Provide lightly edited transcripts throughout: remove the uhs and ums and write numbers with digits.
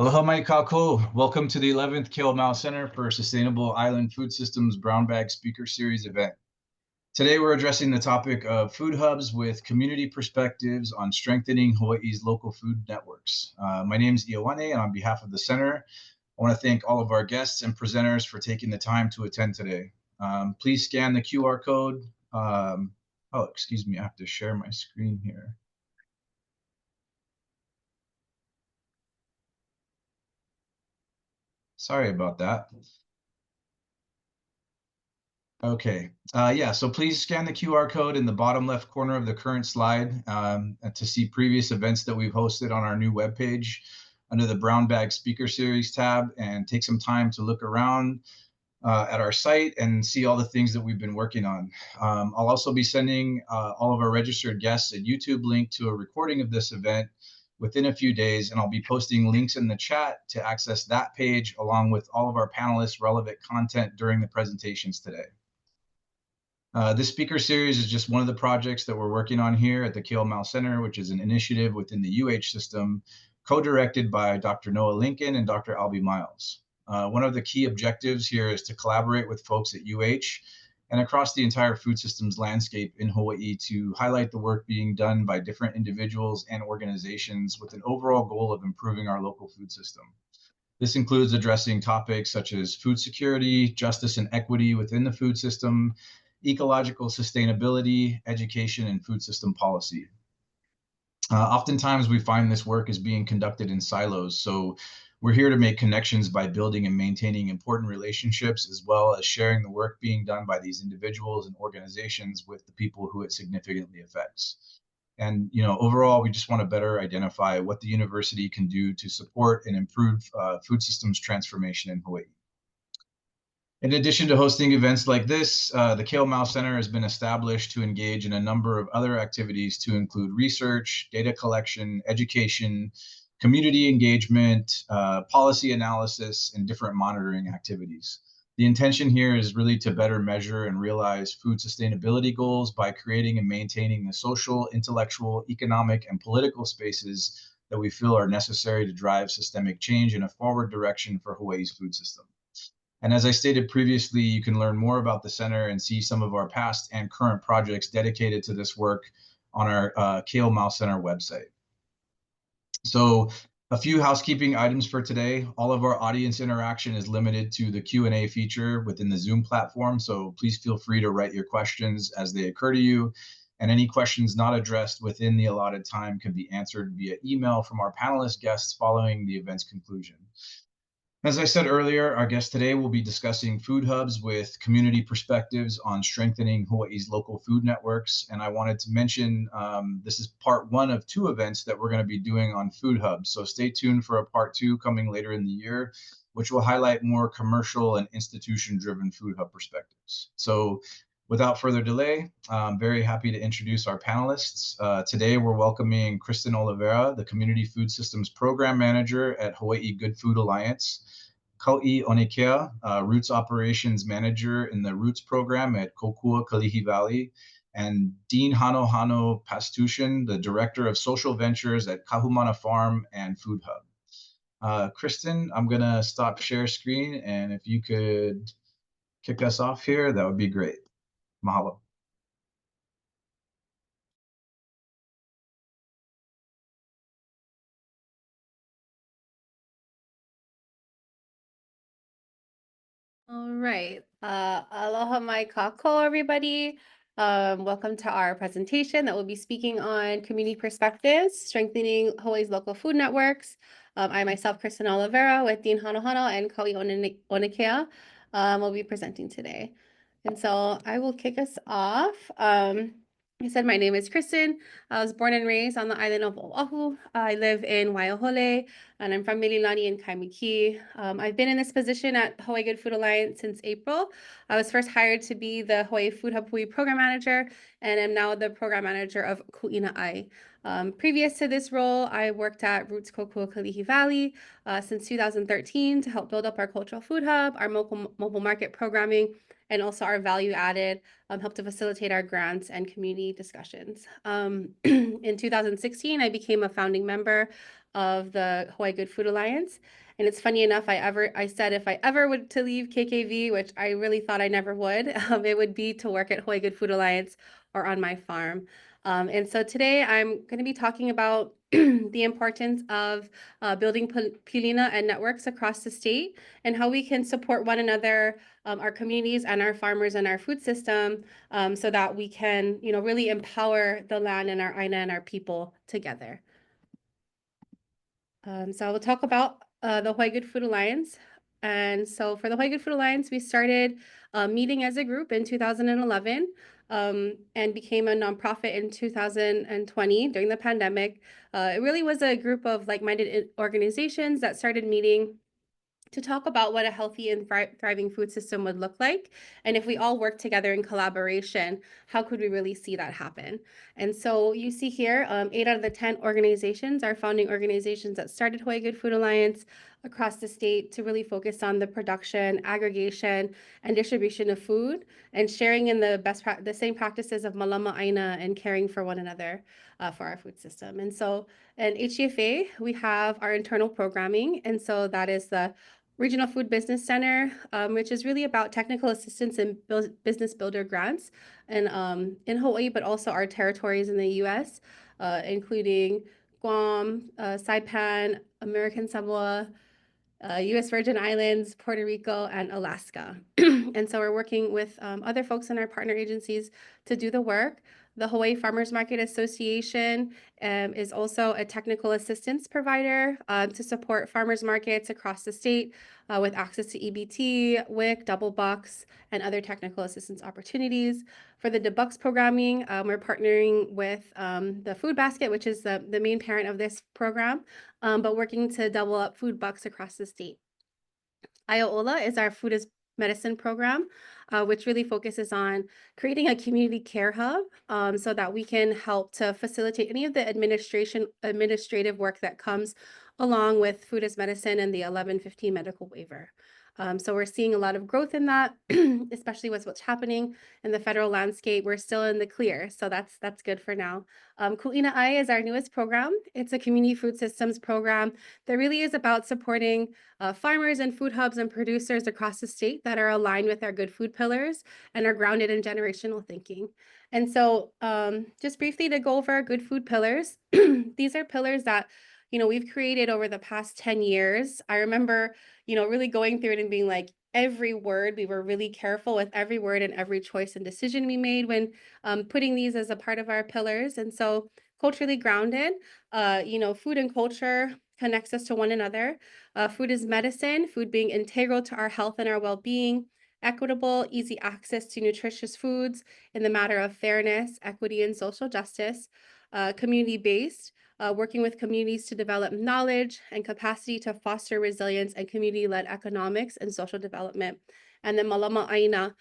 Aloha mai kako. Welcome to the 11th Kauʻi Center for Sustainable Island Food Systems Brown Bag Speaker Series event. Today, we're addressing the topic of food hubs with community perspectives on strengthening Hawaii's local food networks. My name is Ioane, and on behalf of the center, I want to thank all of our guests and presenters for taking the time to attend today. Please scan the QR code. Excuse me, I have to share my screen here. Sorry about that. Okay. So please scan the QR code in the bottom left corner of the current slide to see previous events that we've hosted on our new webpage under the Brown Bag Speaker Series tab, and take some time to look around at our site and see all the things that we've been working on. I'll also be sending all of our registered guests a YouTube link to a recording of this event within a few days, and I'll be posting links in the chat to access that page along with all of our panelists' relevant content during the presentations today. This speaker series is just one of the projects that we're working on here at the Kauʻi Center, which is an initiative within the UH system, co-directed by Dr. Noah Lincoln and Dr. Albie Miles. One of the key objectives here is to collaborate with folks at UH and across the entire food systems landscape in Hawaii to highlight the work being done by different individuals and organizations with an overall goal of improving our local food system. This includes addressing topics such as food security, justice and equity within the food system, ecological sustainability, education, and food system policy. Oftentimes we find this work is being conducted in silos, so we're here to make connections by building and maintaining important relationships, as well as sharing the work being done by these individuals and organizations with the people who it significantly affects. And overall, we just want to better identify what the university can do to support and improve food systems transformation in Hawaii. In addition to hosting events like this, the Kauʻi Center has been established to engage in a number of other activities to include research, data collection, education, community engagement, policy analysis, and different monitoring activities. The intention here is really to better measure and realize food sustainability goals by creating and maintaining the social, intellectual, economic, and political spaces that we feel are necessary to drive systemic change in a forward direction for Hawaii's food system. And as I stated previously, you can learn more about the center and see some of our past and current projects dedicated to this work on our Kauʻi Center website. So a few housekeeping items for today. All of our audience interaction is limited to the Q&A feature within the Zoom platform, so please feel free to write your questions as they occur to you. And any questions not addressed within the allotted time can be answered via email from our panelist guests following the event's conclusion. As I said earlier, our guest today will be discussing food hubs with community perspectives on strengthening Hawaii's local food networks. And I wanted to mention this is part one of two events that we're going to be doing on food hubs. So stay tuned for a part two coming later in the year, which will highlight more commercial and institution-driven food hub perspectives. So without further delay, I'm very happy to introduce our panelists. Today, we're welcoming Christen Oliveira, the Community Food Systems Program Manager at Hawaii Good Food Alliance, Kauʻi Onekea, Roots Operations Manager in the Roots Program at Kokua, Kalihi Valley, and Dean Hanohano-Pastushin, the Director of Social Ventures at Kahumana Farm and Food Hub. Christen, I'm going to stop share screen, and if you could kick us off here, that would be great. Mahalo. All right. Aloha mai kako, everybody. Welcome to our presentation that will be speaking on community perspectives, strengthening Hawaii's local food networks. I myself, Christen Oliveira, with Dean Hanohano and Kauʻi Onekea, will be presenting today. And so I will kick us off. I said my name is Christen. I was born and raised on the island of Oahu. I live in Waiahole, and I'm from Mililani and Kaimiki. I've been in this position at Hawaii Good Food Alliance since April. I was first hired to be the Hawaii Food Hub Hui Program Manager, and am now the Program Manager of Kuʻina'ai. Previous to this role, I worked at Roots Kokua Kalihi Valley since 2013 to help build up our cultural food hub, our mobile market programming, and also our value added, help to facilitate our grants and community discussions. In 2016, I became a founding member of the Hawaii Good Food Alliance. And it's funny enough, I said if I ever would to leave KKV, which I really thought I never would, it would be to work at Hawaii Good Food Alliance or on my farm. And so today I'm going to be talking about the importance of building pilina and networks across the state and how we can support one another, our communities and our farmers and our food system, so that we can, really empower the land and our aina and our people together. So I will talk about the Hawaii Good Food Alliance. And so for the Hawaii Good Food Alliance, we started meeting as a group in 2011 and became a nonprofit in 2020 during the pandemic. It really was a group of like-minded organizations that started meeting to talk about what a healthy and thriving food system would look like. And if we all work together in collaboration, how could we really see that happen? And so you see here, 8 out of the 10 organizations are founding organizations that started Hawaii Good Food Alliance across the state to really focus on the production, aggregation, and distribution of food, and sharing in the same practices of malama aina and caring for one another for our food system. And so in HGFA, we have our internal programming, and so that is the Regional Food Business Center, which is really about technical assistance and business builder grants and in Hawaii, but also our territories in the U.S., including Guam, Saipan, American Samoa, U.S. Virgin Islands, Puerto Rico, and Alaska. And so we're working with other folks in our partner agencies to do the work. The Hawaii Farmers Market Association is also a technical assistance provider to support farmers markets across the state with access to EBT, WIC, double bucks, and other technical assistance opportunities. For the debucks programming, we're partnering with the Food Basket, which is the main parent of this program, but working to double up food bucks across the state. Iola is our food as medicine program, which really focuses on creating a community care hub so that we can help to facilitate any of the administrative work that comes along with food as medicine and the 1115 medical waiver. So we're seeing a lot of growth in that, especially with what's happening in the federal landscape. We're still in the clear, so that's good for now. Ku'ina is our newest program. It's a community food systems program that really is about supporting farmers and food hubs and producers across the state that are aligned with our good food pillars and are grounded in generational thinking. And so just briefly to go over our good food pillars, these are pillars that we've created over the past 10 years. I remember, really going through it and being like, every word, we were really careful with every word and every choice and decision we made when putting these as a part of our pillars. And so culturally grounded, food and culture connects us to one another. Food is medicine, food being integral to our health and our well-being, equitable, easy access to nutritious foods in the matter of fairness, equity, and social justice, community-based, working with communities to develop knowledge and capacity to foster resilience and community-led economics and social development. And then malama aina,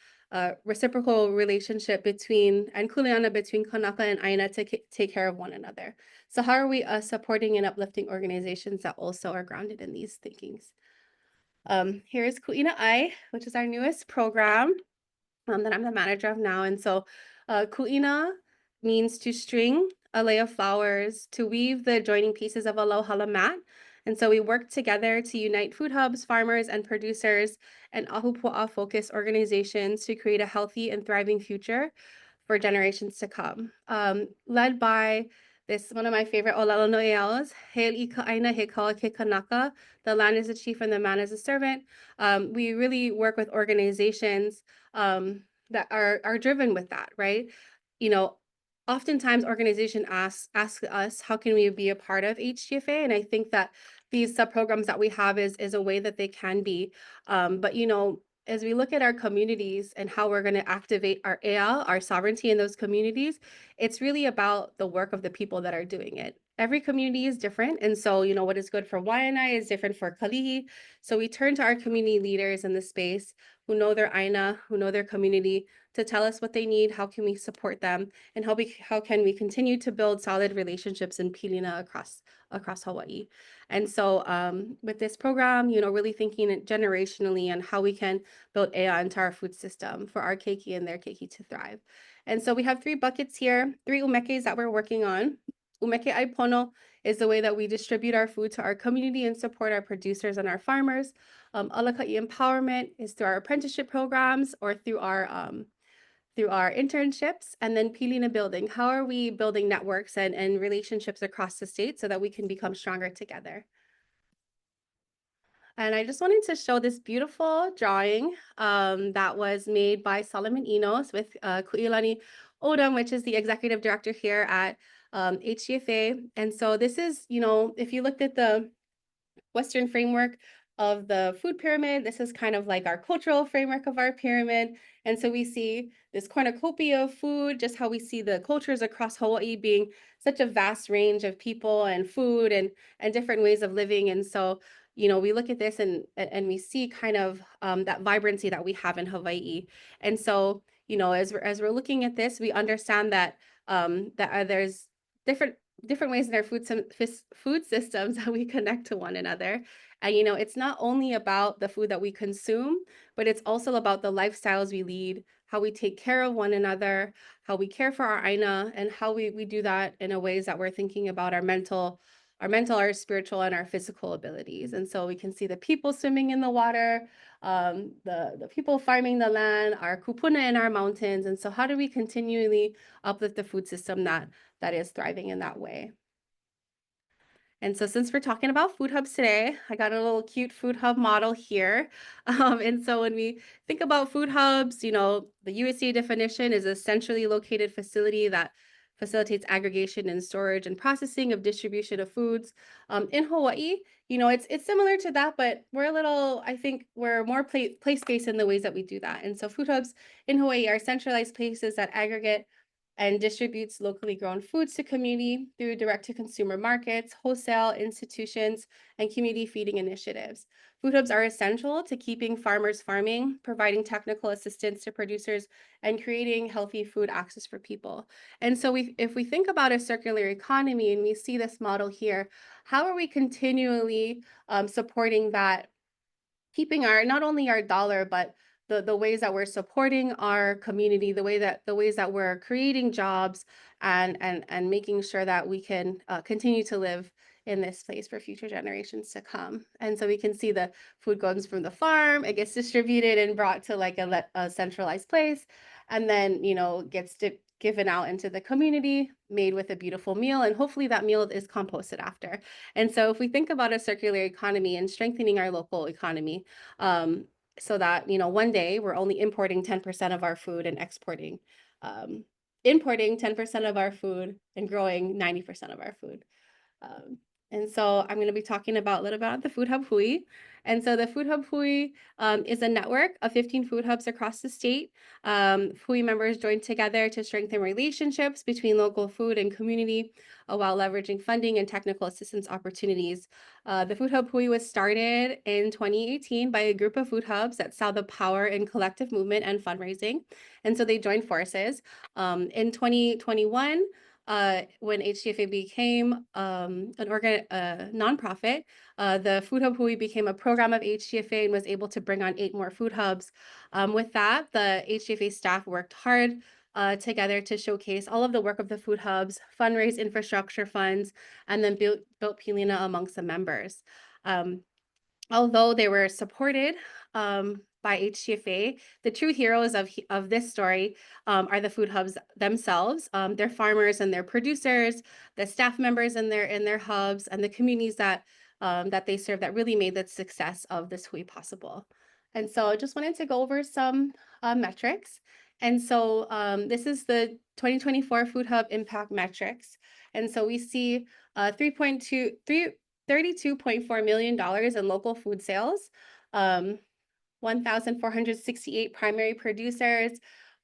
reciprocal relationship between Kanaka and aina to take care of one another. So how are we supporting and uplifting organizations that also are grounded in these thinkings? Here is Ku'ina Ai, which is our newest program that I'm the manager of now. And so Ku'ina means to string a lei of flowers, to weave the joining pieces of a lauhala mat. And so we work together to unite food hubs, farmers, and producers and ahupua'a focused organizations to create a healthy and thriving future for generations to come. Led by one of my favorite olelo noeaus, He'eli Ka'aina He Kaua Ke Kanaka, the land is a chief and the man is a servant. We really work with organizations that are driven with that, right? Oftentimes organization ask us, how can we be a part of HGFA? And I think that these sub-programs that we have is a way that they can be. But as we look at our communities and how we're going to activate our ea, our sovereignty in those communities, it's really about the work of the people that are doing it. Every community is different. And so, what is good for Waianae is different for Kalihi. So we turn to our community leaders in the space who know their aina, who know their community, to tell us what they need, how can we support them, and how can we continue to build solid relationships in pilina across Hawaii. And so with this program, really thinking generationally on how we can build ea into our food system for our keiki and their keiki to thrive. And so we have 3 buckets here, 3 umekes that we're working on. Umeke Aipono is the way that we distribute our food to our community and support our producers and our farmers. Alakaʻi empowerment is through our apprenticeship programs or through our internships. And then Pilina building, how are we building networks and relationships across the state so that we can become stronger together? And I just wanted to show this beautiful drawing that was made by Solomon Enos with Kuʻilani Odom, which is the executive director here at HGFA. And so this is, if you looked at the Western framework of the food pyramid, this is kind of like our cultural framework of our pyramid. And so we see this cornucopia of food, just how we see the cultures across Hawaii being such a vast range of people and food and different ways of living. And so, we look at this and we see kind of that vibrancy that we have in Hawaii. And so, as we're looking at this, we understand that there's different ways in our food systems that we connect to one another. And it's not only about the food that we consume, but it's also about the lifestyles we lead, how we take care of one another, how we care for our aina, and how we do that in a ways that we're thinking about our spiritual, and our physical abilities. And so we can see the people swimming in the water, the people farming the land, our kupuna in our mountains. And so how do we continually uplift the food system that is thriving in that way? And so since we're talking about food hubs today, I got a little cute food hub model here. And so when we think about food hubs, the USDA definition is a centrally located facility that facilitates aggregation and storage and processing of distribution of foods. In Hawaii, it's similar to that, but I think we're more place-based in the ways that we do that. And so food hubs in Hawaii are centralized places that aggregate and distributes locally grown foods to community through direct-to-consumer markets, wholesale institutions, and community feeding initiatives. Food hubs are essential to keeping farmers farming, providing technical assistance to producers, and creating healthy food access for people. And so if we think about a circular economy and we see this model here, how are we continually supporting that, keeping not only our dollar, but the ways that we're supporting our community, the ways that we're creating jobs and making sure that we can continue to live in this place for future generations to come. And so we can see the food comes from the farm, it gets distributed and brought to like a centralized place, and then gets given out into the community, made with a beautiful meal, and hopefully that meal is composted after. And so if we think about a circular economy and strengthening our local economy, so that one day we're only importing 10% of our food and importing 10% of our food and growing 90% of our food. Um, and so I'm going to be talking a little about the Food Hub Hui. And so the Food Hub Hui is a network of 15 food hubs across the state. Hui members join together to strengthen relationships between local food and community while leveraging funding and technical assistance opportunities. The Food Hub Hui was started in 2018 by a group of food hubs that saw the power in collective movement and fundraising. And so they joined forces. In 2021, when HGFA became a nonprofit, the Food Hub Hui became a program of HGFA and was able to bring on 8 more food hubs. With that, the HGFA staff worked hard together to showcase all of the work of the food hubs, fundraise infrastructure funds, and then built Pilina amongst the members. Although they were supported by HGFA, the true heroes of this story are the food hubs themselves. They're farmers and their producers, the staff members in their hubs, and the communities that they serve that really made the success of this Hui possible. And so I just wanted to go over some metrics. And so this is the 2024 Food Hub Impact Metrics. And so we see 32.4 million dollars in local food sales, 1,468 primary producers,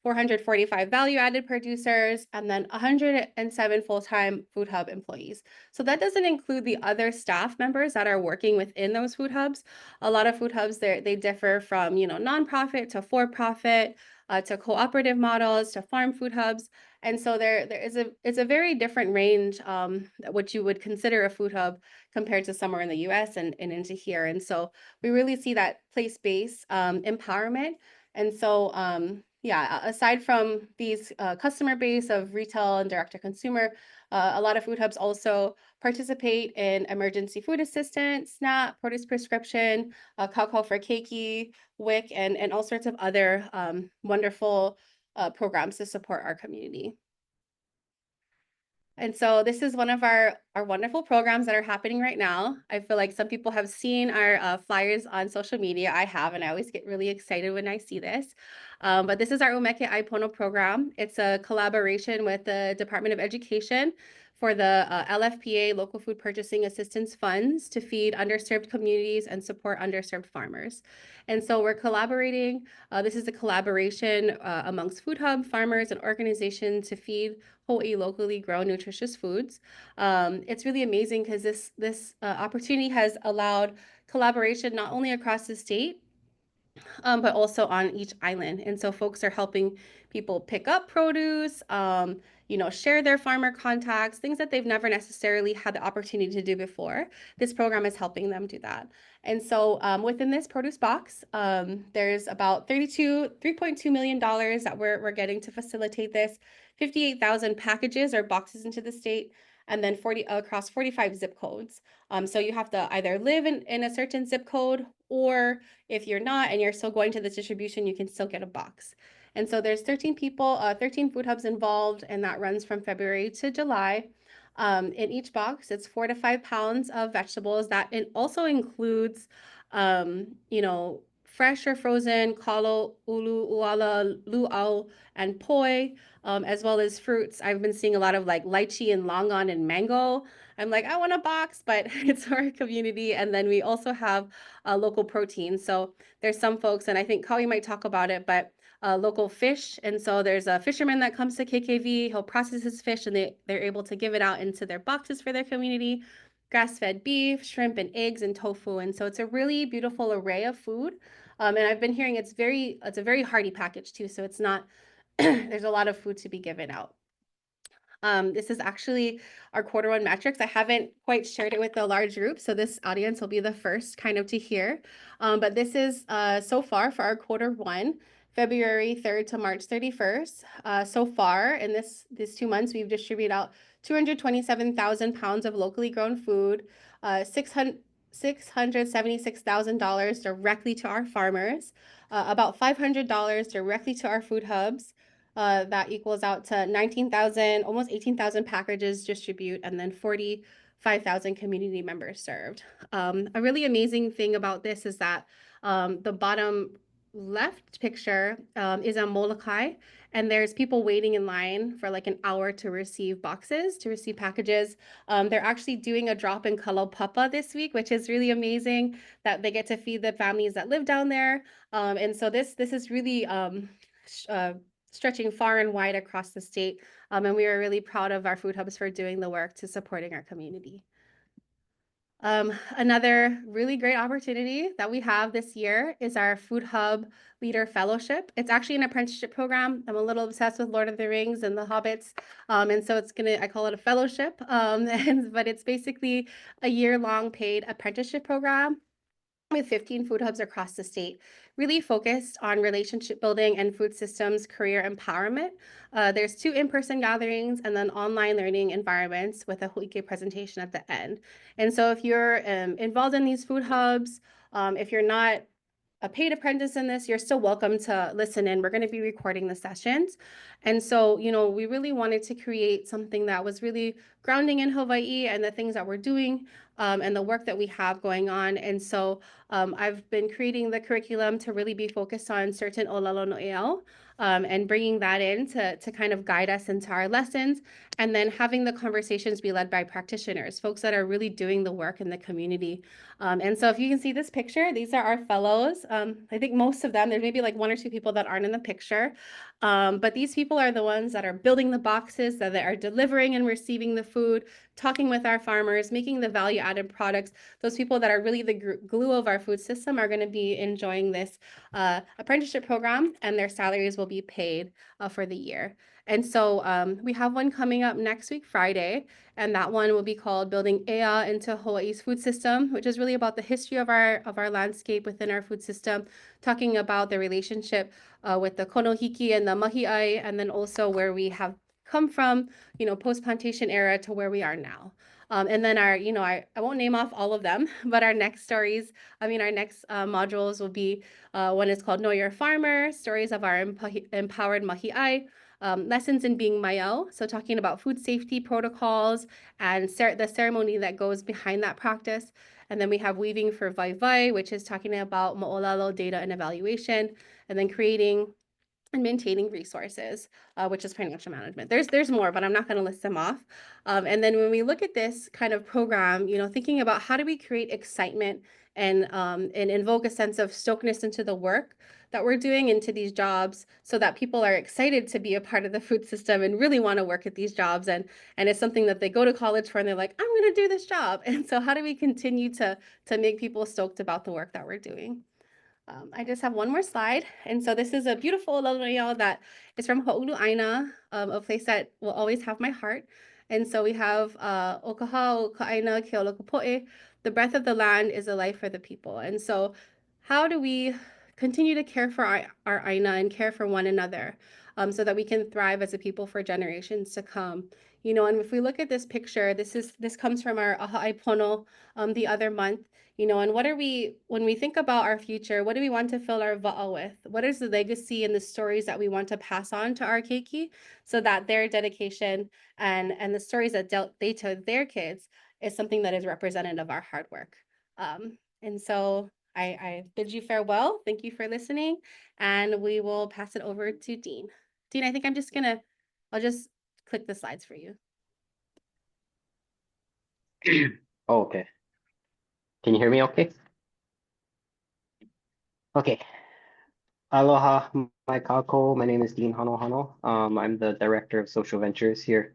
445 value-added producers, and then 107 full-time Food Hub employees. So that doesn't include the other staff members that are working within those food hubs. A lot of food hubs, they differ from nonprofit to for-profit, to cooperative models, to farm food hubs. And so it's a very different range, what you would consider a food hub compared to somewhere in the US and into here. And so we really see that place-based empowerment. And so, yeah, aside from these customer base of retail and direct to consumer, a lot of food hubs also participate in emergency food assistance, SNAP, produce prescription, Kakao for Keiki, WIC, and all sorts of other wonderful programs to support our community. And so this is one of our wonderful programs that are happening right now. I feel like some people have seen our flyers on social media. I have, and I always get really excited when I see this. But this is our Onekea Aipono program. It's a collaboration with the Department of Education for the LFPA, Local Food Purchasing Assistance Funds, to feed underserved communities and support underserved farmers. And so we're collaborating. This is a collaboration amongst food hub, farmers, and organizations to feed Hawaiʻi locally grown nutritious foods. It's really amazing because this opportunity has allowed collaboration not only across the state, but also on each island. And so folks are helping people pick up produce, share their farmer contacts, things that they've never necessarily had the opportunity to do before. This program is helping them do that. And so within this produce box, there's about $3.2 million that we're getting to facilitate this. 58,000 packages or boxes into the state, and then across 45 zip codes. So you have to either live in a certain zip code, or if you're not and you're still going to this distribution, you can still get a box. And so there's 13 people, 13 food hubs involved, and that runs from February to July. In each box, it's 4 to 5 pounds of vegetables. That it also includes, fresh or frozen kalo, ulu, uala, luau, and poi, as well as fruits. I've been seeing a lot of like lychee and longan and mango. I'm like, I want a box, but it's for our community. And then we also have local protein. So there's some folks, and I think Kauʻi might talk about it, but local fish. And so there's a fisherman that comes to KKV. He'll process his fish, and they're able to give it out into their boxes for their community. Grass-fed beef, shrimp, and eggs, and tofu. And so it's a really beautiful array of food. And I've been hearing it's a very hearty package too. So it's not, there's a lot of food to be given out. This is actually our quarter one metrics. I haven't quite shared it with the large group, so this audience will be the first kind of to hear. But this is so far for our quarter one, February 3rd to March 31st. So far in these 2 months, we've distributed out 227,000 pounds of locally grown food, $676,000 directly to our farmers, about $500 directly to our food hubs. That equals out to 19,000, almost 18,000 packages distribute, and then 45,000 community members served. A really amazing thing about this is that the bottom left picture is a Molokai, and there's people waiting in line for like an hour to receive boxes, to receive packages. They're actually doing a drop in kalaupapa this week, which is really amazing that they get to feed the families that live down there. And so this is really stretching far and wide across the state. And we are really proud of our food hubs for doing the work to supporting our community. Another really great opportunity that we have this year is our Food Hub Leader Fellowship. It's actually an apprenticeship program. I'm a little obsessed with Lord of the Rings and the Hobbits. And so I call it a fellowship, but it's basically a year-long paid apprenticeship program with 15 food hubs across the state, really focused on relationship building and food systems career empowerment. There's 2 in-person gatherings and then online learning environments with a Huike presentation at the end. And so if you're involved in these food hubs, if you're not a paid apprentice in this, you're still welcome to listen in. We're going to be recording the sessions. And so, we really wanted to create something that was really grounding in Hawaii and the things that we're doing and the work that we have going on. And so I've been creating the curriculum to really be focused on certain olelo no'eau and bringing that in to kind of guide us into our lessons, and then having the conversations be led by practitioners, folks that are really doing the work in the community. And so if you can see this picture, these are our fellows. I think most of them, there may be like 1 or 2 people that aren't in the picture, but these people are the ones that are building the boxes, that are delivering and receiving the food, talking with our farmers, making the value value-added products, those people that are really the glue of our food system are going to be enjoying this apprenticeship program, and their salaries will be paid for the year. And so we have one coming up next week, Friday, and that one will be called Building Ea into Hawaii's Food System, which is really about the history of our landscape within our food system, talking about the relationship with the konohiki and the mahiʻai, and then also where we have come from, post-plantation era to where we are now. And then our, I won't name off all of them, but our next modules will be, one is called Know Your Farmer, Stories of Our Empowered Mahiʻai, lessons in being Maiau, so talking about food safety protocols and the ceremony that goes behind that practice. And then we have Weaving for Vaivai, which is talking about mo'olelo data and evaluation, and then creating and maintaining resources, which is financial management. There's more, but I'm not going to list them off. And then when we look at this kind of program, thinking about how do we create excitement and invoke a sense of stokedness into the work that we're doing, into these jobs, so that people are excited to be a part of the food system and really want to work at these jobs. And it's something that they go to college for, and they're like, I'm going to do this job. And so how do we continue to make people stoked about the work that we're doing? I just have one more slide. And so this is a beautiful lalauiao that is from Ho'olu'aina, a place that will always have my heart. And so we have Okaha, Ka'aina, Keolokapo'e. The breath of the land is a life for the people. And so how do we continue to care for our aina and care for one another, so that we can thrive as a people for generations to come? And if we look at this picture, this comes from our Aha'ai Pono the other month. And when we think about our future, what do we want to fill our va'a with? What is the legacy and the stories that we want to pass on to our keiki, so that their dedication and the stories that they tell their kids is something that is representative of our hard work. And so I bid you farewell. Thank you for listening, and we will pass it over to Dean. Dean, I think I'll just click the slides for you. Okay. Can you hear me okay? Okay. Aloha, mai kako. My name is Dean Hanohano. I'm the Director of Social Ventures here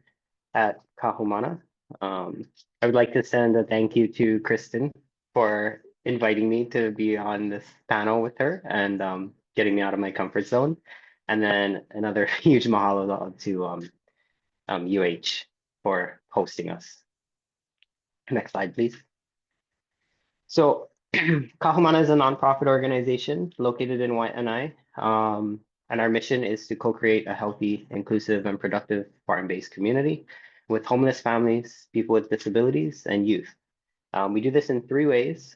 at Kahumana. I would like to send a thank you to Christen for inviting me to be on this panel with her and getting me out of my comfort zone. And then another huge mahalo to UH for hosting us. Next slide, please. So Kahumana is a nonprofit organization located in Waiʻanae, and our mission is to co-create a healthy, inclusive, and productive farm-based community with homeless families, people with disabilities, and youth. We do this in 3 ways: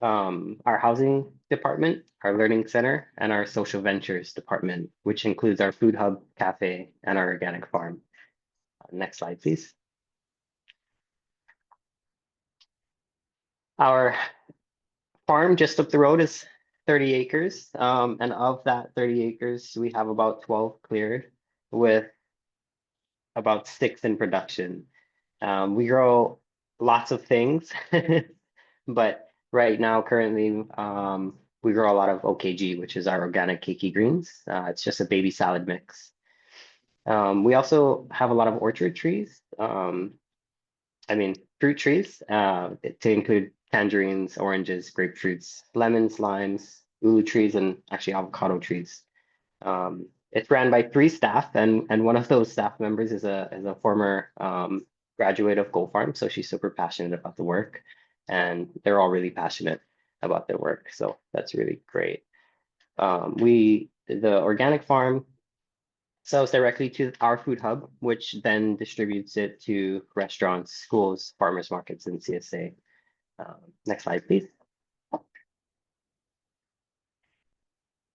our housing department, our learning center, and our social ventures department, which includes our food hub, cafe, and our organic farm. Next slide, please. Our farm just up the road is 30 acres. And of that 30 acres, we have about 12 cleared, with about 6 in production. We grow lots of things, but right now, currently, we grow a lot of OKG, which is our organic keiki greens. It's just a baby salad mix. We also have a lot of orchard trees. Fruit trees, to include tangerines, oranges, grapefruits, lemons, limes, ulu trees, and actually avocado trees. It's ran by 3 staff, and one of those staff members is a former graduate of Gold Farm, so she's super passionate about the work, and they're all really passionate about their work, so that's really great. The organic farm sells directly to our food hub, which then distributes it to restaurants, schools, farmers markets, and CSA. Next slide, please.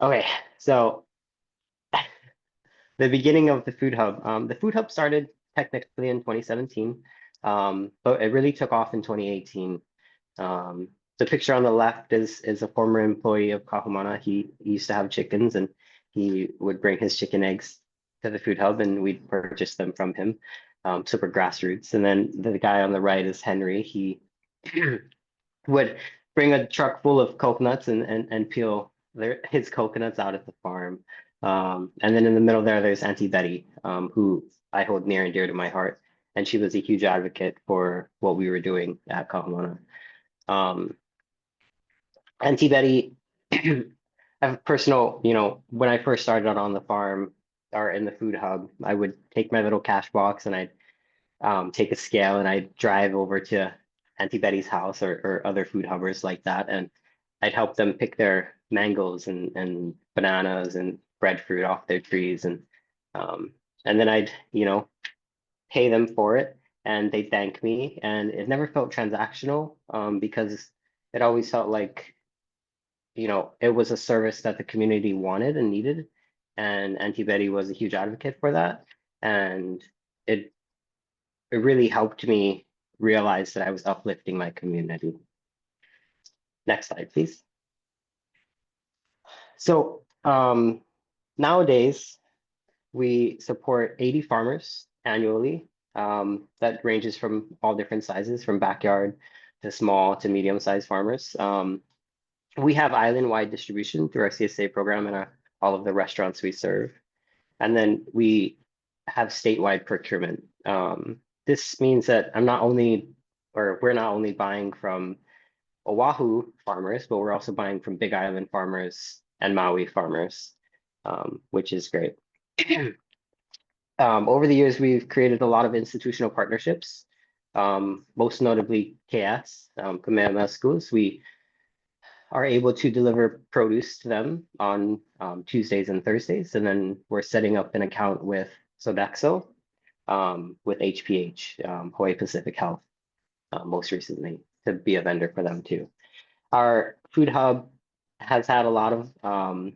Okay, so the beginning of the food hub. The food hub started technically in 2017, but it really took off in 2018. The picture on the left is a former employee of Kahumana. He used to have chickens, and he would bring his chicken eggs to the food hub, and we'd purchase them from him. Super grassroots. And then the guy on the right is Henry. He would bring a truck full of coconuts and peel his coconuts out at the farm. And then in the middle there's Auntie Betty, who I hold near and dear to my heart. and she was a huge advocate for what we were doing at Kahumana. Auntie Betty, I have personal, when I first started out on the farm or in the food hub, I would take my little cash box and I'd take a scale and I'd drive over to Auntie Betty's house or other food hubbers like that. And I'd help them pick their mangoes and bananas and breadfruit off their trees. And then I'd, pay them for it and they'd thank me. And it never felt transactional because it always felt like, it was a service that the community wanted and needed. And Auntie Betty was a huge advocate for that. And it really helped me realize that I was uplifting my community. Next slide, please. So nowadays, we support 80 farmers annually. That ranges from all different sizes, from backyard to small to medium-sized farmers. We have island-wide distribution through our CSA program and all of the restaurants we serve. And then we have statewide procurement. This means that we're not only buying from Oahu farmers, but we're also buying from Big Island farmers and Maui farmers, which is great. Over the years, we've created a lot of institutional partnerships, most notably KS, Kamehameha Schools. We are able to deliver produce to them on Tuesdays and Thursdays. And then we're setting up an account with Sodexo, with HPH, Hawaii Pacific Health, most recently, to be a vendor for them too. Our food hub has had a lot of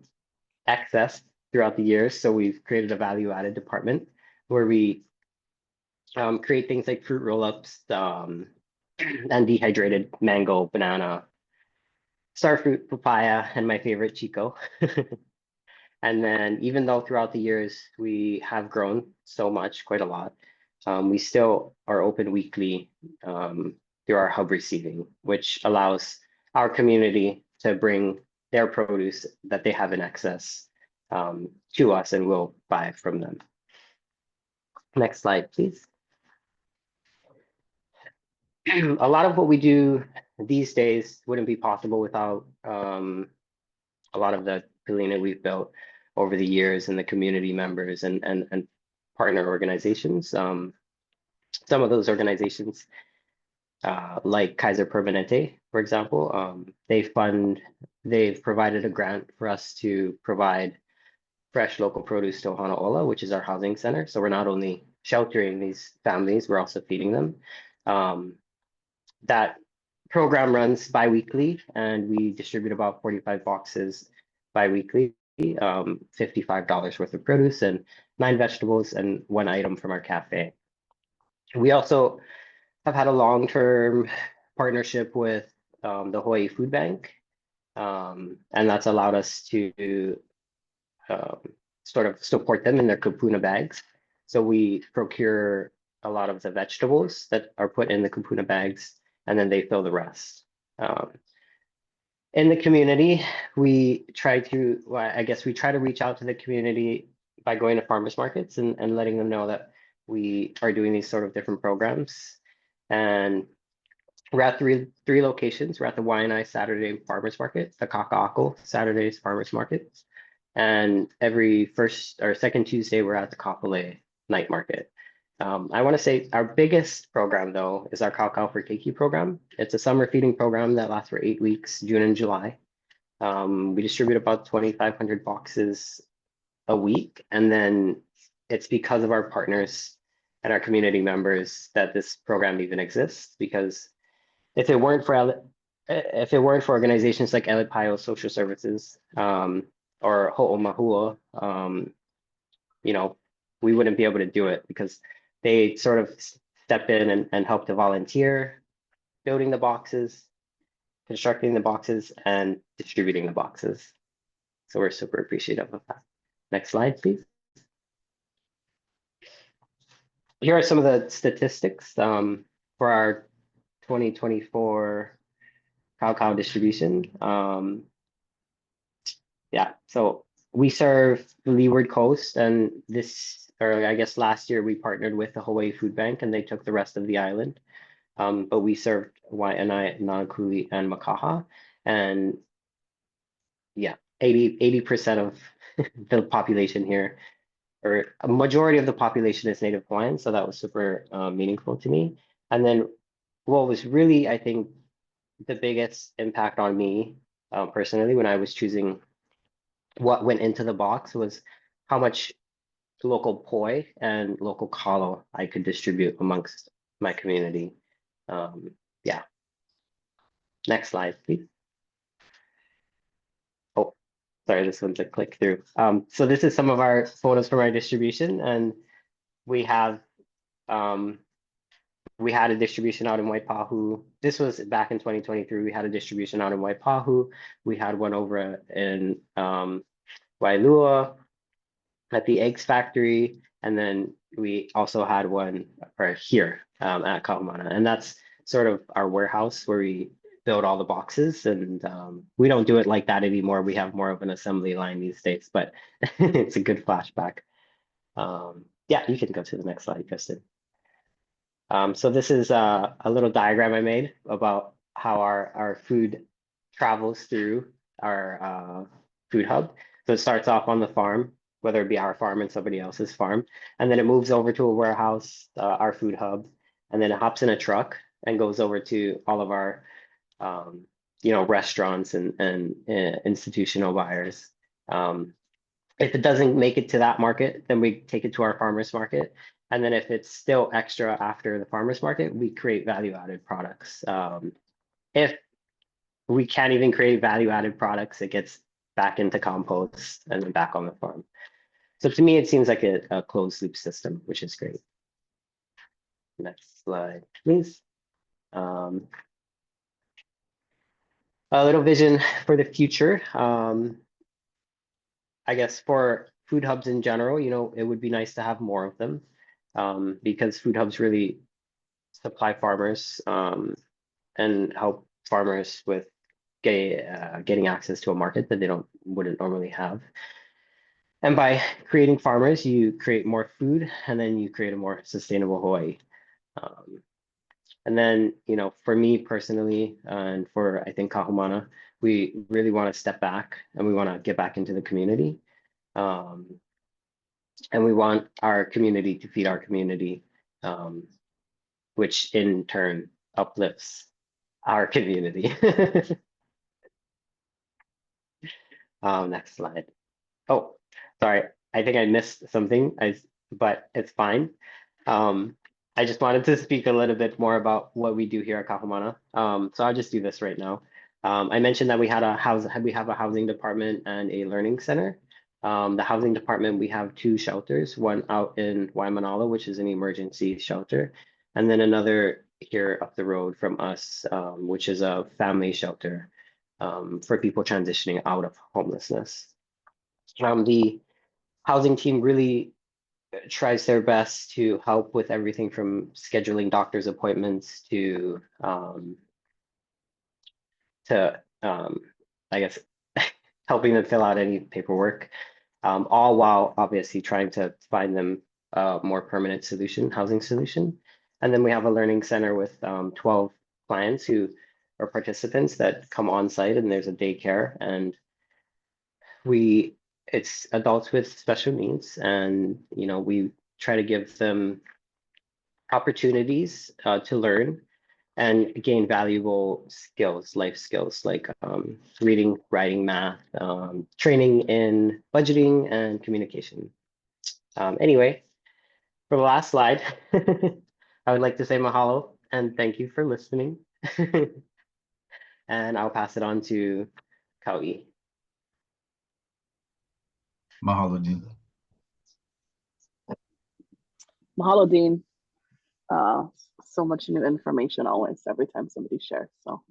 excess throughout the years. So we've created a value-added department where we create things like fruit roll-ups and dehydrated mango, banana, starfruit, papaya, and my favorite, Chico. And then even though throughout the years we have grown so much, quite a lot, we still are open weekly through our hub receiving, which allows our community to bring their produce that they have in excess to us, and we'll buy from them. Next slide, please. A lot of what we do these days wouldn't be possible without a lot of the pilina we've built over the years and the community members and partner organizations. Some of those organizations, like Kaiser Permanente, for example, they've provided a grant for us to provide fresh local produce to Ohana-Ola, which is our housing center. So we're not only sheltering these families, we're also feeding them. That program runs bi-weekly, and we distribute about 45 boxes bi-weekly, $55 worth of produce and 9 vegetables and 1 item from our cafe. We also have had a long-term partnership with the Hawaii Food Bank, and that's allowed us to sort of support them in their kupuna bags. So we procure a lot of the vegetables that are put in the kupuna bags, and then they fill the rest. In the community, we try to reach out to the community by going to farmers markets and letting them know that we are doing these sort of different programs. And we're at three locations. We're at the Waianae Saturday Farmers Market, the Kaka'ako Saturdays Farmers Markets, and every first or second Tuesday, we're at the Kapolei Night Market. I want to say our biggest program, though, is our Kaukau for Keiki program. It's a summer feeding program that lasts for 8 weeks, June and July. We distribute about 2,500 boxes a week. And then it's because of our partners and our community members that this program even exists. Because if it weren't for organizations like Elipaio Social Services or Ho'omahua, we wouldn't be able to do it, because they sort of step in and help to volunteer, building the boxes, constructing the boxes, and distributing the boxes. So we're super appreciative of that. Next slide, please. Here are some of the statistics for our 2024 Kaukau distribution. So we serve the Leeward Coast, and this or I guess last year we partnered with the Hawaii Food Bank and they took the rest of the island. But we served Waianae, Nanakuli, and Makaha. And yeah, 80% of the population here, or a majority of the population is Native Hawaiian. So that was super meaningful to me. And then what was really, I think, the biggest impact on me personally when I was choosing what went into the box was how much local poi and local kalo I could distribute amongst my community. Yeah. Next slide, please. Oh, sorry, this one's a click through. So this is some of our photos from our distribution, and we have we had a distribution out in Waipahu. This was back in 2023. We had a distribution out in Waipahu. We had one over in Wailua at the eggs factory, and then we also had one right here at Kahumana, and that's sort of our warehouse where we build all the boxes. And we don't do it like that anymore. We have more of an assembly line these days, but it's a good flashback. Yeah, you can go to the next slide, Christen. So this is a little diagram I made about how our food travels through our food hub. So it starts off on the farm, whether it be our farm and somebody else's farm, and then it moves over to a warehouse, our food hub, and then it hops in a truck and goes over to all of our restaurants and institutional buyers. If it doesn't make it to that market, then we take it to our farmers market. And then if it's still extra after the farmers market, we create value-added products. If we can't even create value-added products, it gets back into compost and then back on the farm. So to me, it seems like a closed loop system, which is great. Next slide, please. A little vision for the future. I guess for food hubs in general, it would be nice to have more of them because food hubs really supply farmers and help farmers with getting access to a market that they wouldn't normally have. And by creating farmers, you create more food, and then you create a more sustainable Hawaii. And then, for me personally, and for I think Kahumana, we really want to step back and we want to get back into the community. And we want our community to feed our community, which in turn uplifts our community. Next slide. Oh, sorry. I think I missed something, but it's fine. I just wanted to speak a little bit more about what we do here at Kahumana. So I'll just do this right now. I mentioned that we have a housing department and a learning center. The housing department, we have 2 shelters, one out in Waimanalo, which is an emergency shelter, and then another here up the road from us, which is a family shelter for people transitioning out of homelessness. The housing team really tries their best to help with everything from scheduling doctor's appointments to I guess helping them fill out any paperwork, all while obviously trying to find them a more permanent housing solution. And then we have a learning center with 12 clients who are participants that come on site, and there's a daycare, and it's adults with special needs, and we try to give them opportunities to learn and gain valuable skills, life skills like reading, writing, math, training in budgeting and communication. Anyway, for the last slide, I would like to say mahalo and thank you for listening. And I'll pass it on to Kauʻi. Mahalo, Dean. Mahalo, Dean. So much new information always every time somebody shares. So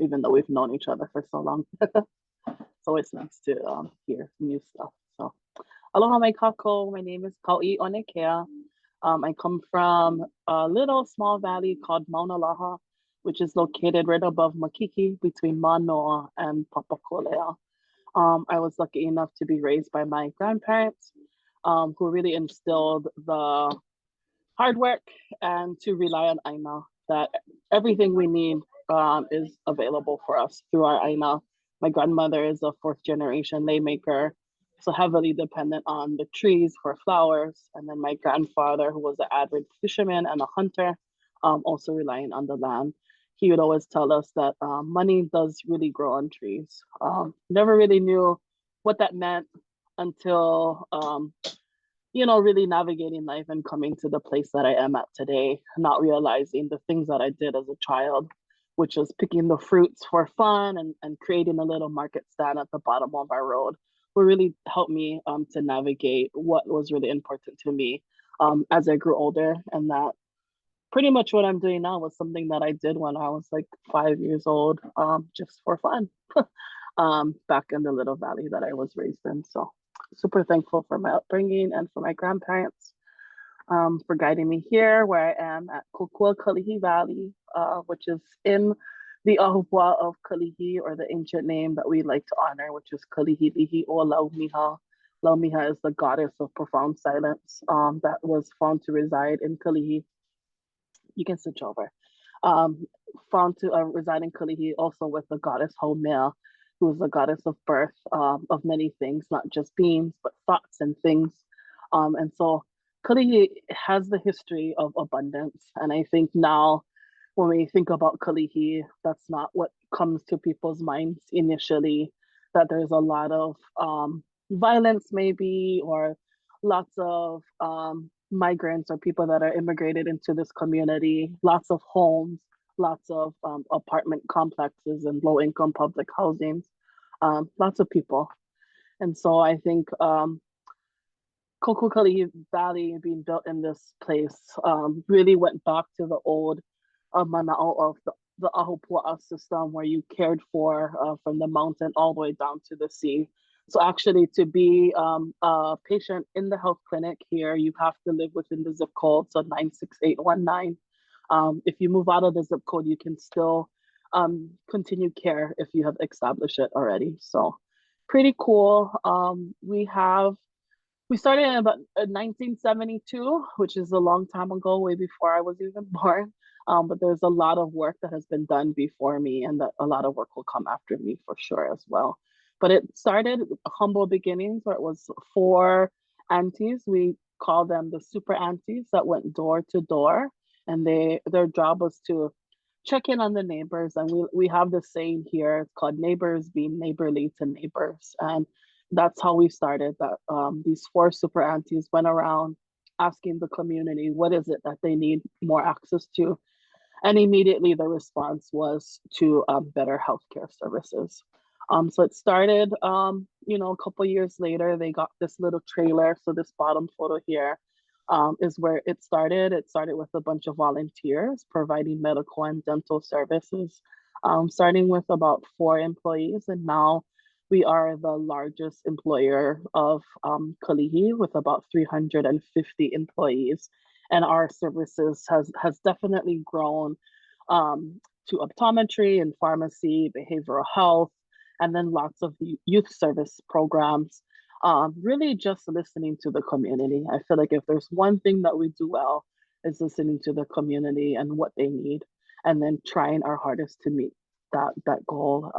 even though we've known each other for so long, it's always nice to hear new stuff. So aloha mai kako. My name is Kauʻi Onekea. I come from a little small valley called Mauna Laha, which is located right above Makiki between Manoa and Papakolea. I was lucky enough to be raised by my grandparents. who really instilled the hard work and to rely on Aina, that everything we need is available for us through our Aina. My grandmother is a fourth generation lei maker, so heavily dependent on the trees for flowers. And then my grandfather, who was an avid fisherman and a hunter, also relying on the land. He would always tell us that money does really grow on trees. Never really knew what that meant until really navigating life and coming to the place that I am at today, not realizing the things that I did as a child, which was picking the fruits for fun and creating a little market stand at the bottom of our road, will really helped me to navigate what was really important to me as I grew older. And that pretty much what I'm doing now was something that I did when I was like 5 years old, just for fun, back in the little valley that I was raised in. So super thankful for my upbringing and for my grandparents for guiding me here where I am at Kokua, Kalihi Valley, which is in the Ahupua of Kalihi, or the ancient name that we like to honor, which is Kalihi Lihi o Laumiha. Laumiha is the goddess of profound silence that was found to reside in Kalihi. You can switch over. Found to reside in Kalihi, also with the goddess Haumea, who is the goddess of birth, of many things, not just beings, but thoughts and things. And so Kalihi has the history of abundance. And I think now when we think about Kalihi, that's not what comes to people's minds initially, that there's a lot of violence maybe, or lots of migrants or people that are immigrated into this community, lots of homes, lots of apartment complexes and low-income public housings, lots of people. And so I think Kokua Kalihi Valley being built in this place really went back to the old mana'o of the Ahupua'a system, where you cared for from the mountain all the way down to the sea. So actually, to be a patient in the health clinic here, you have to live within the zip code, so 96819. If you move out of the zip code, you can still continue care if you have established it already. So pretty cool. We started in about 1972, which is a long time ago, way before I was even born. But there's a lot of work that has been done before me, and that a lot of work will come after me for sure as well. But it started humble beginnings, where it was 4 aunties. We call them the super aunties, that went door to door, and their job was to check in on the neighbors. And we have this saying here, it's called neighbors being neighborly to neighbors. And that's how we started. That these 4 super aunties went around asking the community, what is it that they need more access to? And immediately the response was to better healthcare services. So it started, a couple years later, they got this little trailer. So this bottom photo here is where it started. It started with a bunch of volunteers providing medical and dental services, starting with about 4 employees. And now we are the largest employer of Kalihi, with about 350 employees. And our services has definitely grown to optometry and pharmacy, behavioral health, and then lots of youth service programs. Really just listening to the community. I feel like if there's one thing that we do well, is listening to the community and what they need, and then trying our hardest to meet that goal.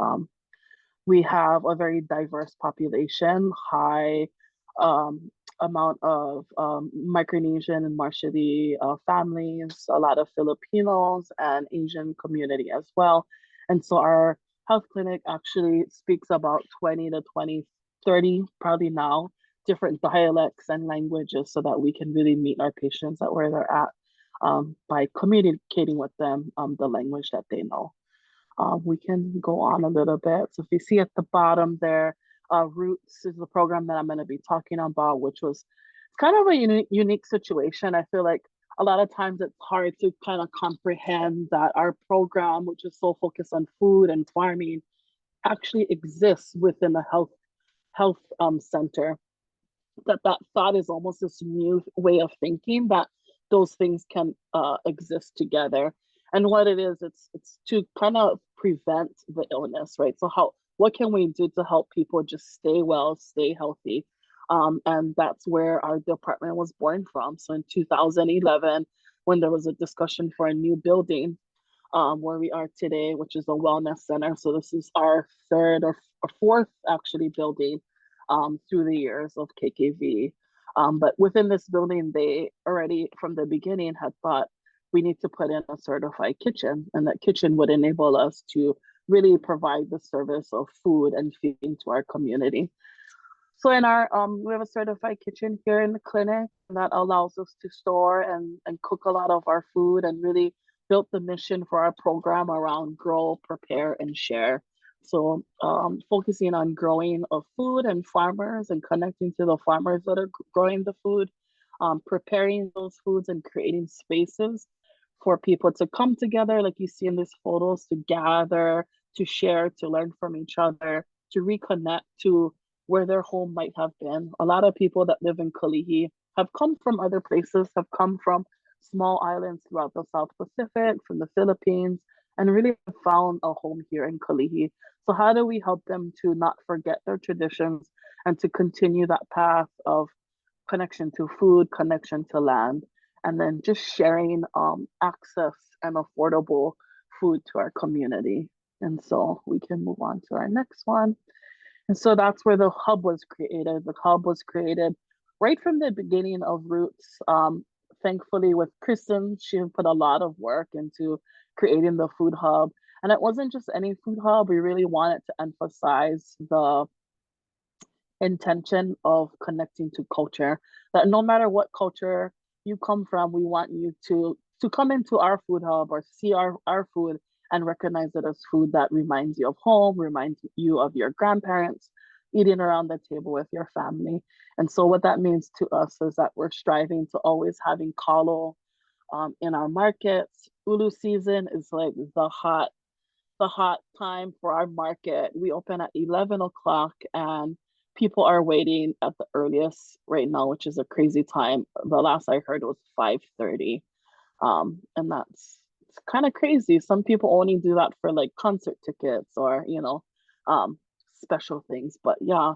We have a very diverse population, high amount of Micronesian and Marshallese families, a lot of Filipinos and Asian community as well. And so our health clinic actually speaks about 20 to 30, probably now, different dialects and languages, so that we can really meet our patients at where they're at by communicating with them the language that they know. We can go on a little bit. So if you see at the bottom there, Roots is the program that I'm going to be talking about, which was kind of a unique situation. I feel like a lot of times it's hard to kind of comprehend that our program, which is so focused on food and farming, actually exists within a health center. That thought is almost this new way of thinking that those things can exist together. And what it is, it's to kind of prevent the illness, right? So what can we do to help people just stay well, stay healthy? And that's where our department was born from. So in 2011, when there was a discussion for a new building, where we are today, which is a wellness center. So this is our third or fourth actually building through the years of KKV. But within this building, they already from the beginning had thought we need to put in a certified kitchen, and that kitchen would enable us to really provide the service of food and feeding to our community. So in our we have a certified kitchen here in the clinic that allows us to store and cook a lot of our food, and really built the mission for our program around grow, prepare, and share. So focusing on growing of food and farmers and connecting to the farmers that are growing the food, preparing those foods and creating spaces for people to come together, like you see in these photos, to gather, to share, to learn from each other, to reconnect to where their home might have been. A lot of people that live in Kalihi have come from other places, have come from small islands throughout the South Pacific, from the Philippines, and really have found a home here in Kalihi. So how do we help them to not forget their traditions and to continue that path of connection to food, connection to land, and then just sharing access and affordable food to our community? And so we can move on to our next one. And so that's where the hub was created. The hub was created right from the beginning of Roots. Thankfully, with Christen, she put a lot of work into creating the food hub. And it wasn't just any food hub. We really wanted to emphasize the intention of connecting to culture, that no matter what culture you come from, we want you to come into our food hub or see our food and recognize it as food that reminds you of home, reminds you of your grandparents, eating around the table with your family. And so what that means to us is that we're striving to always having kalo in our markets. Ulu season is like the hot time for our market. We open at 11 o'clock and people are waiting at the earliest right now, which is a crazy time. The last I heard was 5:30. And that's kind of crazy. Some people only do that for like concert tickets or, special things. But yeah,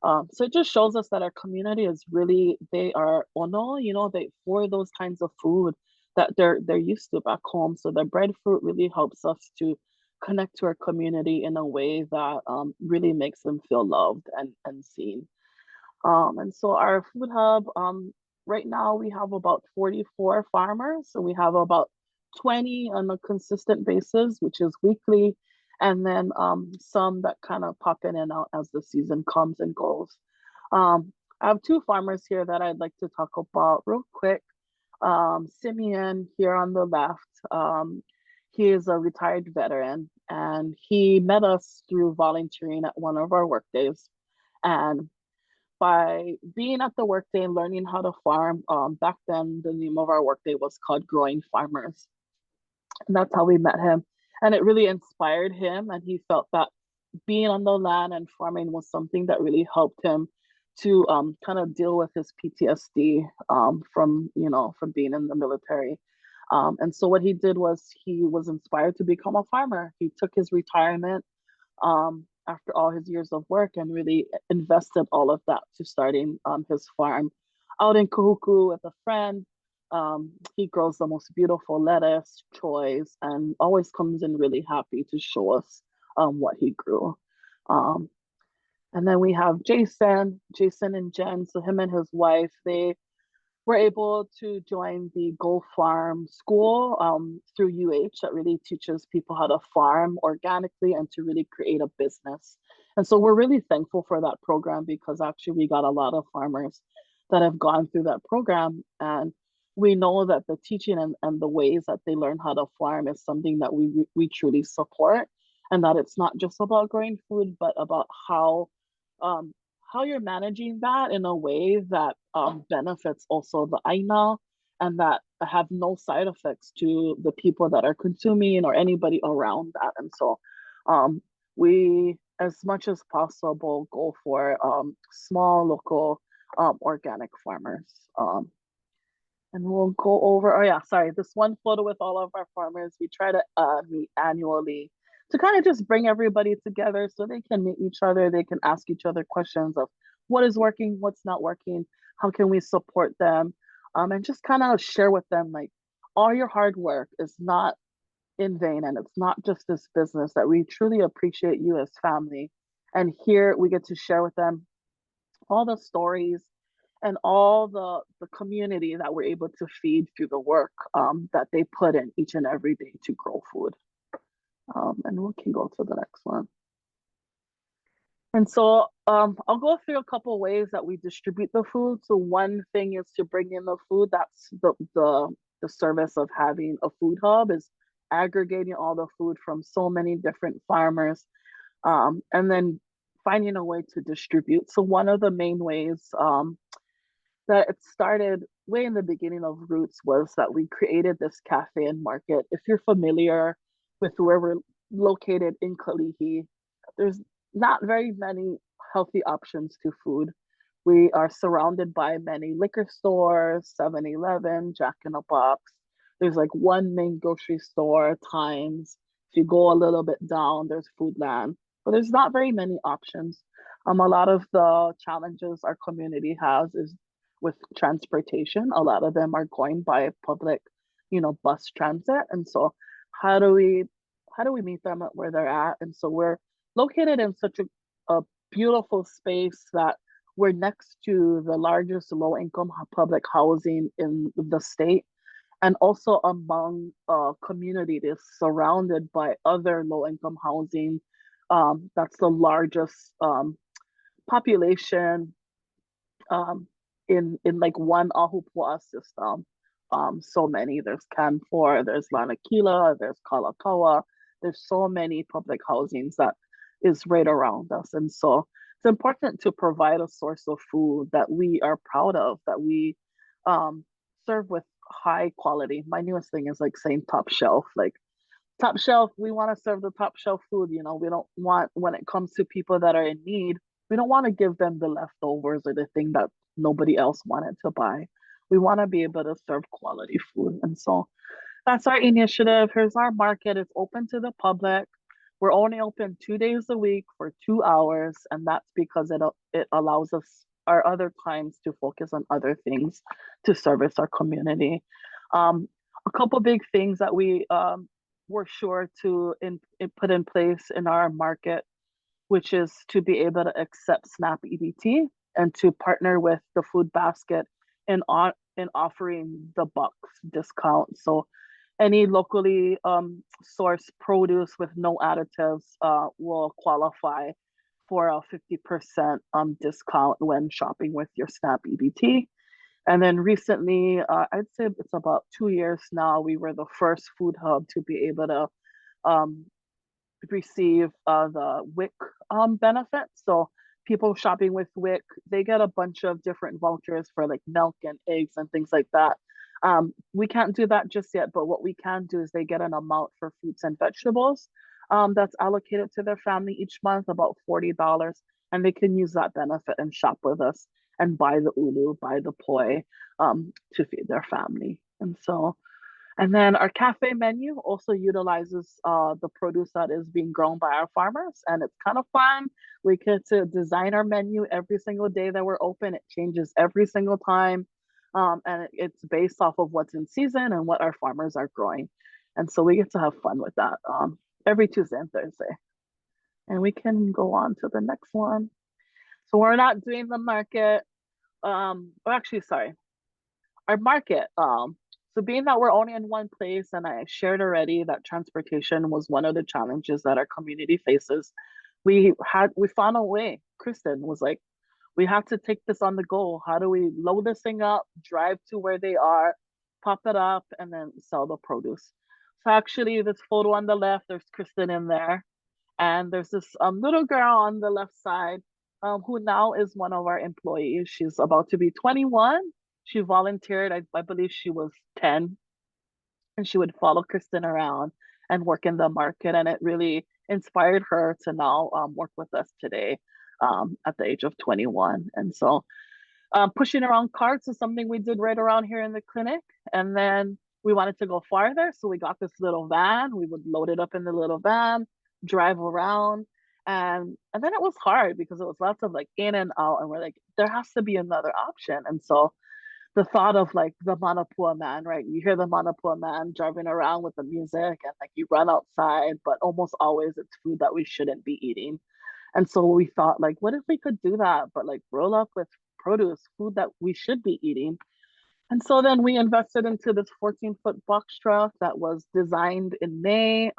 so it just shows us that our community is really, they are ono, they for those kinds of food that they're used to back home. So the breadfruit really helps us to connect to our community in a way that really makes them feel loved and seen. And so our food hub, right now we have about 44 farmers. So we have about 20 on a consistent basis, which is weekly, and then some that kind of pop in and out as the season comes and goes. I have two farmers here that I'd like to talk about real quick. Simeon here on the left, he is a retired veteran, and he met us through volunteering at one of our work days. And by being at the workday and learning how to farm, back then the name of our workday was called Growing Farmers. And that's how we met him. And it really inspired him. And he felt that being on the land and farming was something that really helped him to kind of deal with his PTSD from being in the military. And so what he did was he was inspired to become a farmer. He took his retirement after all his years of work and really invested all of that to starting his farm out in Kahuku with a friend. He grows the most beautiful lettuce, choys, and always comes in really happy to show us what he grew. And then we have Jason and Jen. So him and his wife, they were able to join the Go Farm school through UH that really teaches people how to farm organically and to really create a business. And so we're really thankful for that program, because actually we got a lot of farmers that have gone through that program. And we know that the teaching and the ways that they learn how to farm is something that we truly support, and that it's not just about growing food, but about how you're managing that in a way that benefits also the aina, and that have no side effects to the people that are consuming or anybody around that. And so we, as much as possible, go for small local organic farmers. And we'll go over, this one photo with all of our farmers. We try to meet annually to kind of just bring everybody together so they can meet each other. They can ask each other questions of what is working, what's not working, how can we support them, and just kind of share with them like all your hard work is not in vain, and it's not just this business, that we truly appreciate you as family. And here we get to share with them all the stories and all the community that we're able to feed through the work that they put in each and every day to grow food. And we can go to the next one. And so I'll go through a couple ways that we distribute the food. So one thing is to bring in the food. That's the service of having a food hub, is aggregating all the food from so many different farmers, and then finding a way to distribute. So one of the main ways that it started way in the beginning of Roots was that we created this cafe and market. If you're familiar with where we're located in Kalihi, there's not very many healthy options to food. We are surrounded by many liquor stores, 7-Eleven, Jack in the Box. There's like one main grocery store, Times. If you go a little bit down, there's Foodland, but there's not very many options. A lot of the challenges our community has is with transportation. A lot of them are going by public, bus transit. And so how do we meet them at where they're at? And so we're located in such a beautiful space that we're next to the largest low-income public housing in the state, and also among a community that is surrounded by other low-income housing. That's the largest population in like one Ahupua'a system. So many. There's Canfor, there's Lanakila, there's Kalakaua. There's so many public housings that is right around us. And so it's important to provide a source of food that we are proud of, that we serve with high quality. My newest thing is like saying top shelf. Like top shelf, we want to serve the top shelf food. We don't want, when it comes to people that are in need, we don't want to give them the leftovers or the thing that nobody else wanted to buy. We want to be able to serve quality food. And so that's our initiative. Here's our market. It's open to the public. We're only open 2 days a week for 2 hours, and that's because it allows us our other times to focus on other things to service our community. A couple big things that we were sure to put in place in our market, which is to be able to accept SNAP EBT and to partner with the food basket in offering the bucks discount. So any locally sourced produce with no additives will qualify for a 50% discount when shopping with your SNAP EBT. And then recently, I'd say it's about 2 years now, we were the first food hub to be able to receive the WIC benefit. So people shopping with WIC, they get a bunch of different vouchers for like milk and eggs and things like that. We can't do that just yet, but what we can do is they get an amount for fruits and vegetables that's allocated to their family each month, about $40, and they can use that benefit and shop with us and buy the ulu, buy the poi to feed their family. And then our cafe menu also utilizes the produce that is being grown by our farmers, and it's kind of fun. We get to design our menu every single day that we're open. It changes every single time, and it's based off of what's in season and what our farmers are growing. And so we get to have fun with that every Tuesday and Thursday. And we can go on to the next one. So we're not doing the market. Our market. So being that we're only in one place, and I shared already that transportation was one of the challenges that our community faces, we found a way. Christen was like, we have to take this on the go. How do we load this thing up, drive to where they are, pop it up, and then sell the produce? So actually, this photo on the left, there's Christen in there. And there's this little girl on the left side who now is one of our employees. She's about to be 21. She volunteered, I believe she was 10, and she would follow Christen around and work in the market. And it really inspired her to now work with us today at the age of 21. And so pushing around carts is something we did right around here in the clinic. And then we wanted to go farther. So we got this little van. We would load it up in the little van, drive around. And then it was hard because it was lots of like in and out, and we're like, there has to be another option. And so the thought of like the Manapua man, right? You hear the Manapua man driving around with the music, and like you run outside, but almost always it's food that we shouldn't be eating. And so we thought, like, what if we could do that, but like roll up with produce, food that we should be eating? And so then we invested into this 14-foot box truck that was designed in Maine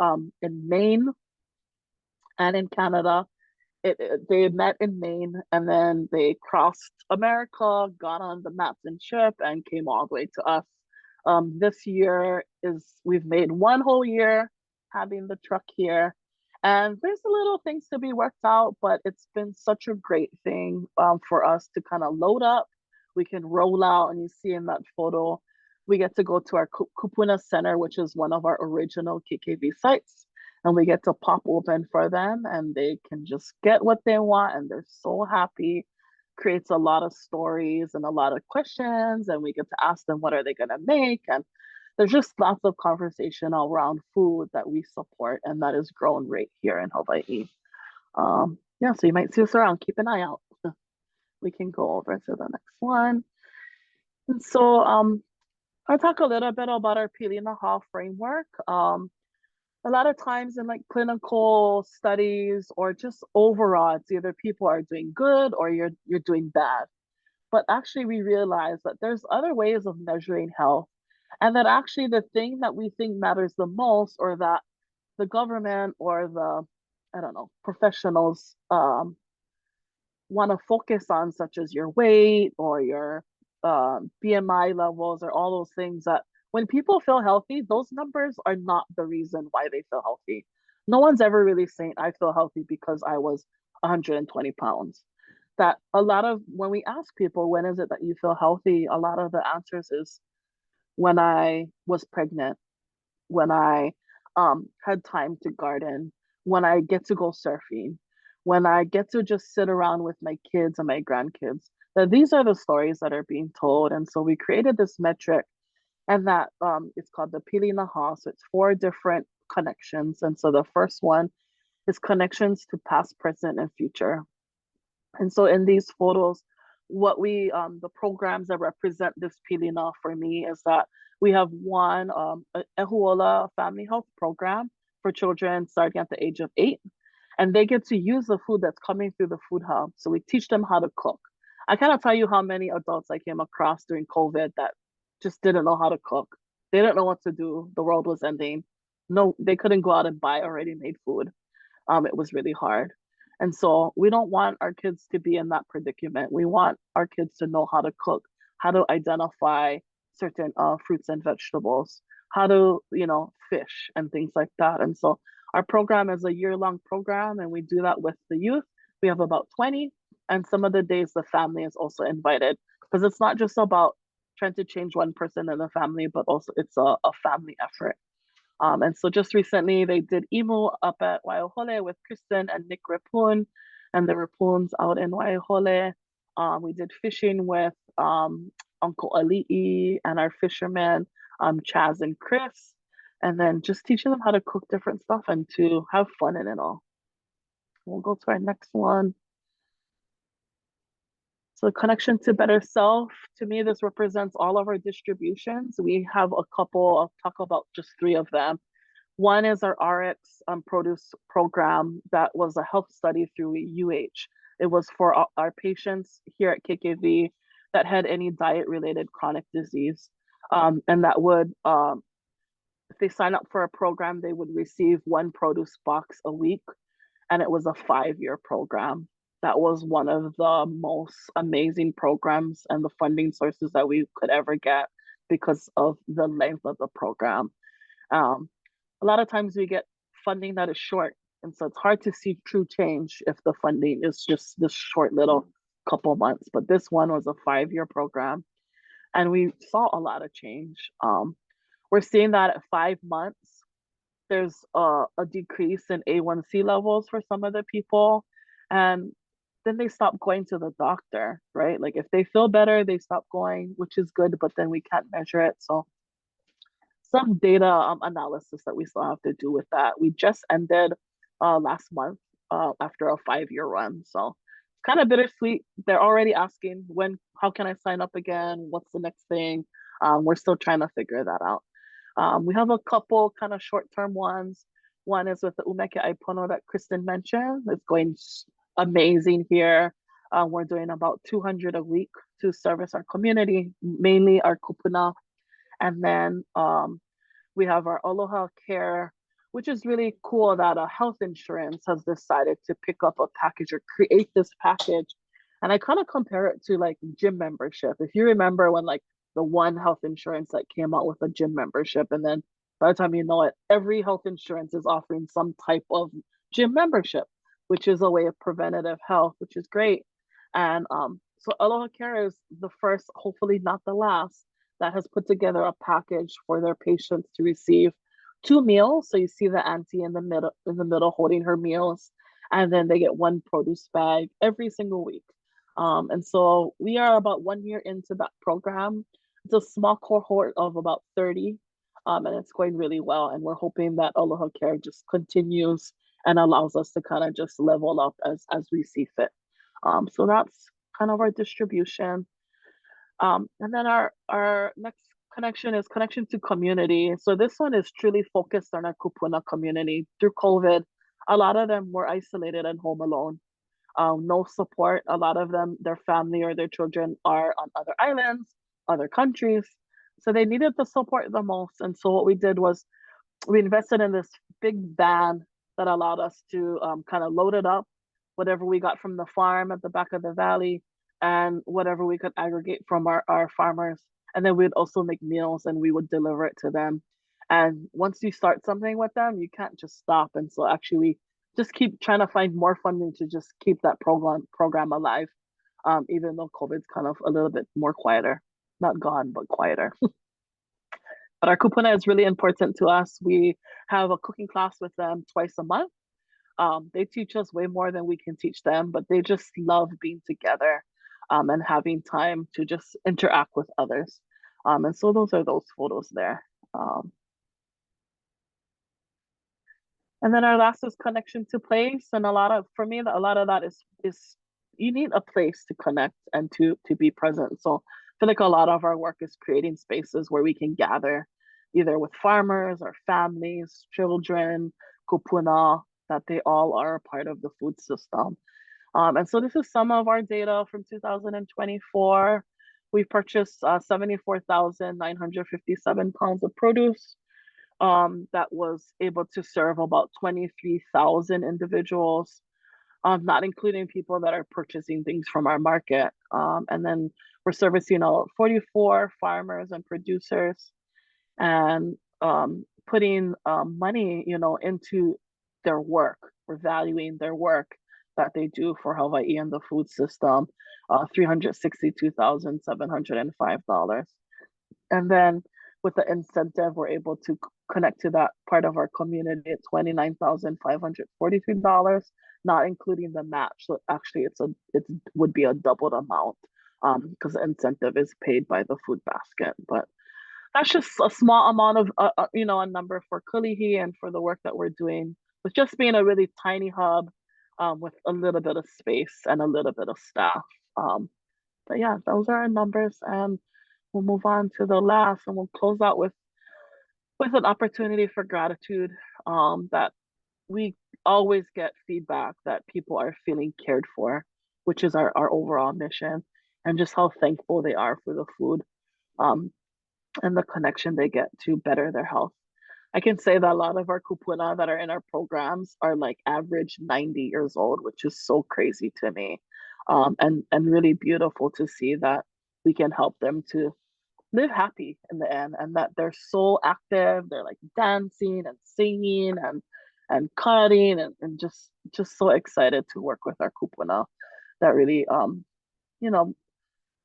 and in Canada. They met in Maine, and then they crossed America, got on the Matson ship, and came all the way to us. This year we've made one whole year having the truck here, and there's a little things to be worked out, but it's been such a great thing for us to kind of load up. We can roll out, and you see in that photo, we get to go to our Kupuna Center, which is one of our original KKV sites, and we get to pop open for them, and they can just get what they want, and they're so happy. Creates a lot of stories and a lot of questions, and we get to ask them what are they going to make, and there's just lots of conversation all around food that we support, and that is grown right here in Hawaii. Yeah, so you might see us around. Keep an eye out. We can go over to the next one. And so I'll talk a little bit about our Pili Naha framework. A lot of times in like clinical studies or just overall, it's either people are doing good or you're doing bad. But actually we realize that there's other ways of measuring health, and that actually the thing that we think matters the most, or that the government or the, I don't know, professionals want to focus on, such as your weight or your BMI levels or all those things, that when people feel healthy, those numbers are not the reason why they feel healthy. No one's ever really saying, I feel healthy because I was 120 pounds. That a lot of, when we ask people, when is it that you feel healthy? A lot of the answers is when I was pregnant, when I had time to garden, when I get to go surfing, when I get to just sit around with my kids and my grandkids. That these are the stories that are being told. And so we created this metric, and that it's called the Pili Naha. So it's 4 different connections. And so the first one is connections to past, present, and future. And so in these photos, what we, the programs that represent this Pili Naha for me is that we have one Ehuola family health program for children starting at the age of 8. And they get to use the food that's coming through the food hub. So we teach them how to cook. I cannot tell you how many adults I came across during COVID that just didn't know how to cook. They didn't know what to do. The world was ending. No, they couldn't go out and buy already made food. It was really hard. And so we don't want our kids to be in that predicament. We want our kids to know how to cook, how to identify certain fruits and vegetables, how to, fish and things like that. And so our program is a year-long program, and we do that with the youth. We have about 20, and some of the days the family is also invited, because it's not just about trying to change one person in the family, but also it's a family effort. And so just recently they did imu up at Waiahole with Christen and Nick Rapun, and the Rapuns out in Waiahole. We did fishing with Uncle Ali'i and our fishermen, Chaz and Chris, and then just teaching them how to cook different stuff and to have fun in it all. We'll go to our next one. So connection to better self, to me, this represents all of our distributions. We have a couple, I'll talk about just 3 of them. One is our RX produce program that was a health study through UH. It was for our patients here at KKV that had any diet-related chronic disease. And that would, if they sign up for a program, they would receive 1 produce box a week. And it was a 5-year program. That was one of the most amazing programs and the funding sources that we could ever get because of the length of the program. A lot of times we get funding that is short, and so it's hard to see true change if the funding is just this short little couple months. But this one was a 5-year program, and we saw a lot of change. We're seeing that at 5 months, there's a decrease in A1C levels for some of the people, and then they stop going to the doctor, right? Like if they feel better, they stop going, which is good, but then we can't measure it. So some data analysis that we still have to do with that. We just ended last month after a 5-year run. So it's kind of bittersweet. They're already asking how can I sign up again? What's the next thing? We're still trying to figure that out. We have a couple kind of short-term ones. One is with the Onekea Ipono that Christen mentioned. It's going amazing here. We're doing about 200 a week to service our community, mainly our kupuna. And then we have our Aloha Care, which is really cool that a health insurance has decided to pick up a package or create this package. And I kind of compare it to like gym membership. If you remember when like the one health insurance that came out with a gym membership, and then by the time you know it, every health insurance is offering some type of gym membership, which is a way of preventative health, which is great. And so Aloha Care is the first, hopefully not the last, that has put together a package for their patients to receive 2 meals. So you see the auntie in the middle holding her meals, and then they get 1 produce bag every single week. And so we are about 1 year into that program. It's a small cohort of about 30, and it's going really well. And we're hoping that Aloha Care just continues and allows us to kind of just level up as we see fit. So that's kind of our distribution. And then our next connection is connection to community. So this one is truly focused on our kupuna community. Through COVID, a lot of them were isolated and home alone. No support. A lot of them, their family or their children are on other islands, other countries. So they needed the support the most. And so what we did was we invested in this big van that allowed us to kind of load it up, whatever we got from the farm at the back of the valley, and whatever we could aggregate from our farmers. And then we'd also make meals and we would deliver it to them. And once you start something with them, you can't just stop. And so actually we just keep trying to find more funding to just keep that program alive, even though COVID's kind of a little bit more quieter. Not gone, but quieter. But our kupuna is really important to us. We have a cooking class with them twice a month. They teach us way more than we can teach them, but they just love being together and having time to just interact with others. And so those are those photos there. And then our last is connection to place. And for me, a lot of that is you need a place to connect and to be present. So I feel like a lot of our work is creating spaces where we can gather either with farmers or families, children, kupuna, that they all are a part of the food system. And so this is some of our data from 2024. We purchased 74,957 pounds of produce that was able to serve about 23,000 individuals, not including people that are purchasing things from our market. And then we're servicing 44 farmers and producers and putting money, into their work. We're valuing their work that they do for Hawaiʻi and the food system, $362,705. And then with the incentive, we're able to connect to that part of our community at $29,543, not including the match. So actually it would be a doubled amount because the incentive is paid by the food basket. But that's just a small amount of, a number for Kalihi and for the work that we're doing with just being a really tiny hub with a little bit of space and a little bit of staff. But yeah, those are our numbers, and we'll move on to the last, and we'll close out with an opportunity for gratitude, that we always get feedback that people are feeling cared for, which is our overall mission, and just how thankful they are for the food and the connection they get to better their health. I can say that a lot of our kupuna that are in our programs are like average 90 years old, which is so crazy to me, and really beautiful to see that we can help them to live happy in the end, and that they're so active. They're like dancing and singing and cutting and just so excited to work with our kupuna that really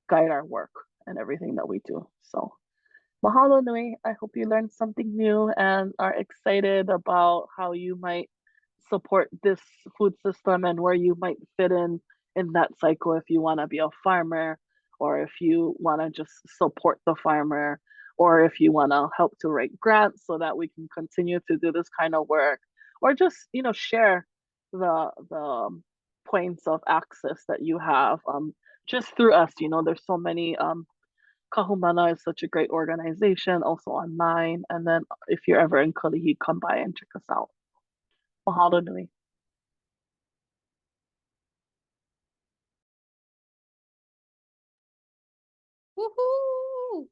guide our work and everything that we do. So mahalo nui. I hope you learned something new and are excited about how you might support this food system and where you might fit in that cycle, if you want to be a farmer, or if you want to just support the farmer, or if you want to help to write grants so that we can continue to do this kind of work, or just share the points of access that you have just through us. You know, there's so many. Kahumana is such a great organization, also online. And then if you're ever in Kalihi, come by and check us out. Mahalo nui. Woohoo!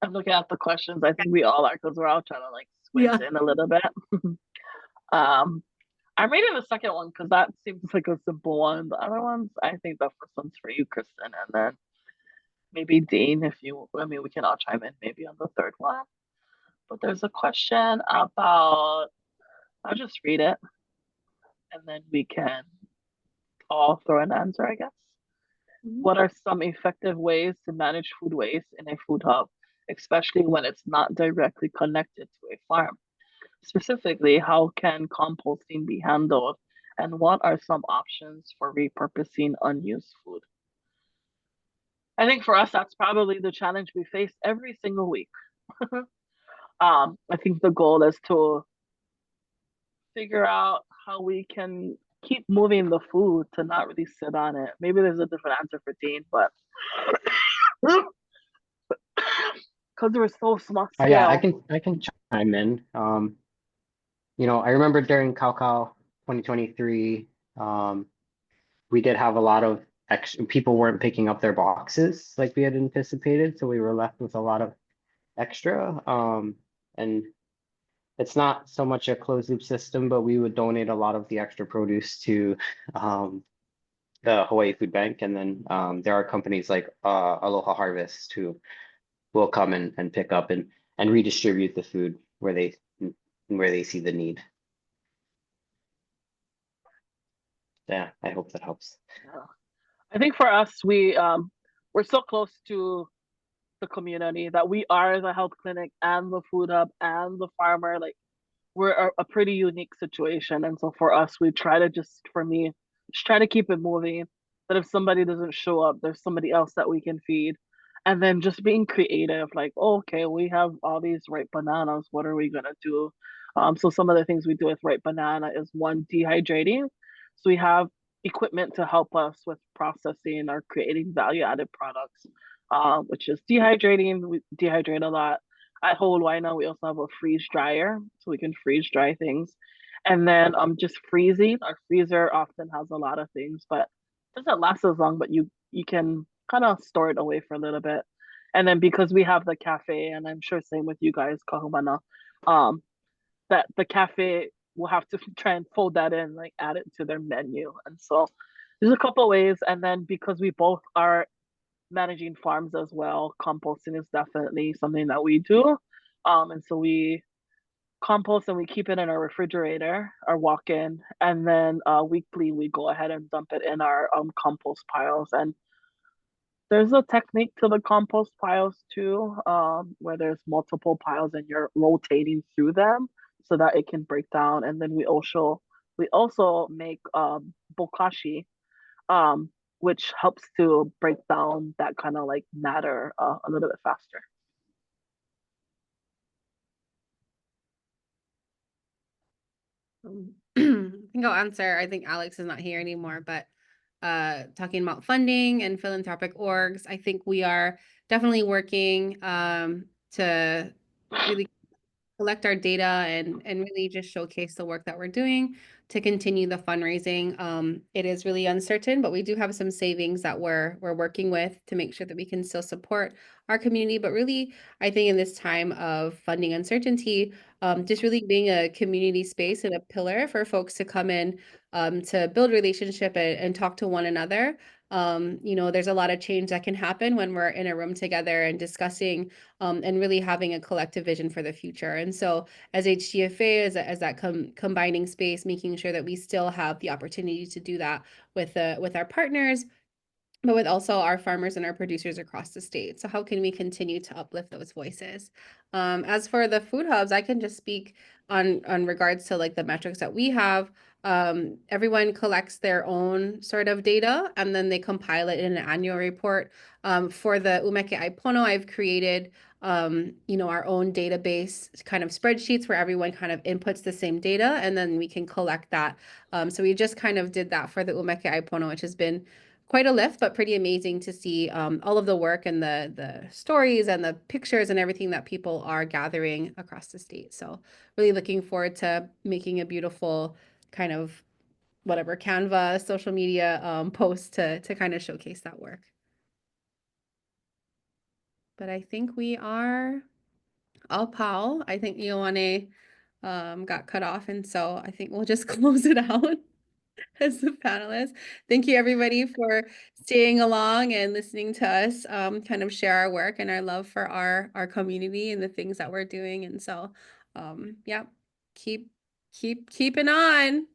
I'm looking at the questions. I think we all are because we're all trying to like squint in a little bit. I'm reading the second one because that seems like a simple one. The other ones, I think the first one's for you, Christen, and then maybe Dean, if you, I mean, we can all chime in maybe on the third one. But there's a question about, I'll just read it and then we can all throw an answer, I guess. What are some effective ways to manage food waste in a food hub, especially when it's not directly connected to a farm? Specifically, how can composting be handled, and what are some options for repurposing unused food? I think for us, that's probably the challenge we face every single week. I think the goal is to figure out how we can keep moving the food to not really sit on it. Maybe there's a different answer for Dean, but because we're so small scale. Yeah, I can chime in. You know, I remember during Kauʻi 2023, we did have a lot of extra people weren't picking up their boxes like we had anticipated, so we were left with a lot of extra. And it's not so much a closed loop system, but we would donate a lot of the extra produce to the Hawaii Food Bank, and then there are companies like Aloha Harvest who will come and pick up and redistribute the food where they see the need. Yeah, I hope that helps. I think for us, we're so close to the community that we are the health clinic and the food hub and the farmer. Like, we're a pretty unique situation, and so for us, we try to just try to keep it moving. That if somebody doesn't show up, there's somebody else that we can feed. And then just being creative, like, oh, okay, we have all these ripe bananas. What are we gonna do? So some of the things we do with ripe banana is one, dehydrating. So we have equipment to help us with processing or creating value-added products, which is dehydrating. We dehydrate a lot. At Hawaiʻi, we also have a freeze dryer, so we can freeze dry things. And then just freezing. Our freezer often has a lot of things, but it doesn't last as long, but you can kind of store it away for a little bit. And then because we have the cafe, and I'm sure same with you guys, Kahumana, that the cafe will have to try and fold that in, like add it to their menu. And so there's a couple ways. And then because we both are managing farms as well, composting is definitely something that we do. And so we compost and we keep it in our refrigerator, our walk-in, and then weekly we go ahead and dump it in our compost piles. And there's a technique to the compost piles too, where there's multiple piles and you're rotating through them so that it can break down. And then we also make bokashi, which helps to break down that kind of like matter a little bit faster. I think I'll answer. I think Alex is not here anymore, but talking about funding and philanthropic orgs, I think we are definitely working to really collect our data and really just showcase the work that we're doing to continue the fundraising. It is really uncertain, but we do have some savings that we're working with to make sure that we can still support our community. But really, I think in this time of funding uncertainty, just really being a community space and a pillar for folks to come in to build relationship and talk to one another You know, there's a lot of change that can happen when we're in a room together and discussing and really having a collective vision for the future. And so as HGFA, as that combining space, making sure that we still have the opportunity to do that with our partners, but with also our farmers and our producers across the state. So how can we continue to uplift those voices? As for the food hubs, I can just speak on regards to like the metrics that we have. Everyone collects their own sort of data and then they compile it in an annual report. For the Umeke Aipono, I've created you know, our own database kind of spreadsheets where everyone kind of inputs the same data and then we can collect that. So we just kind of did that for the Umeke Aipono, which has been quite a lift, but pretty amazing to see all of the work and the stories and the pictures and everything that people are gathering across the state. So really looking forward to making a beautiful kind of whatever Canva social media post to kind of showcase that work. But I think we are all pal. I think Ioane got cut off, and so I think we'll just close it out. As the panelists. Thank you everybody for staying along and listening to us kind of share our work and our love for our community and the things that we're doing. And so yeah, keeping on.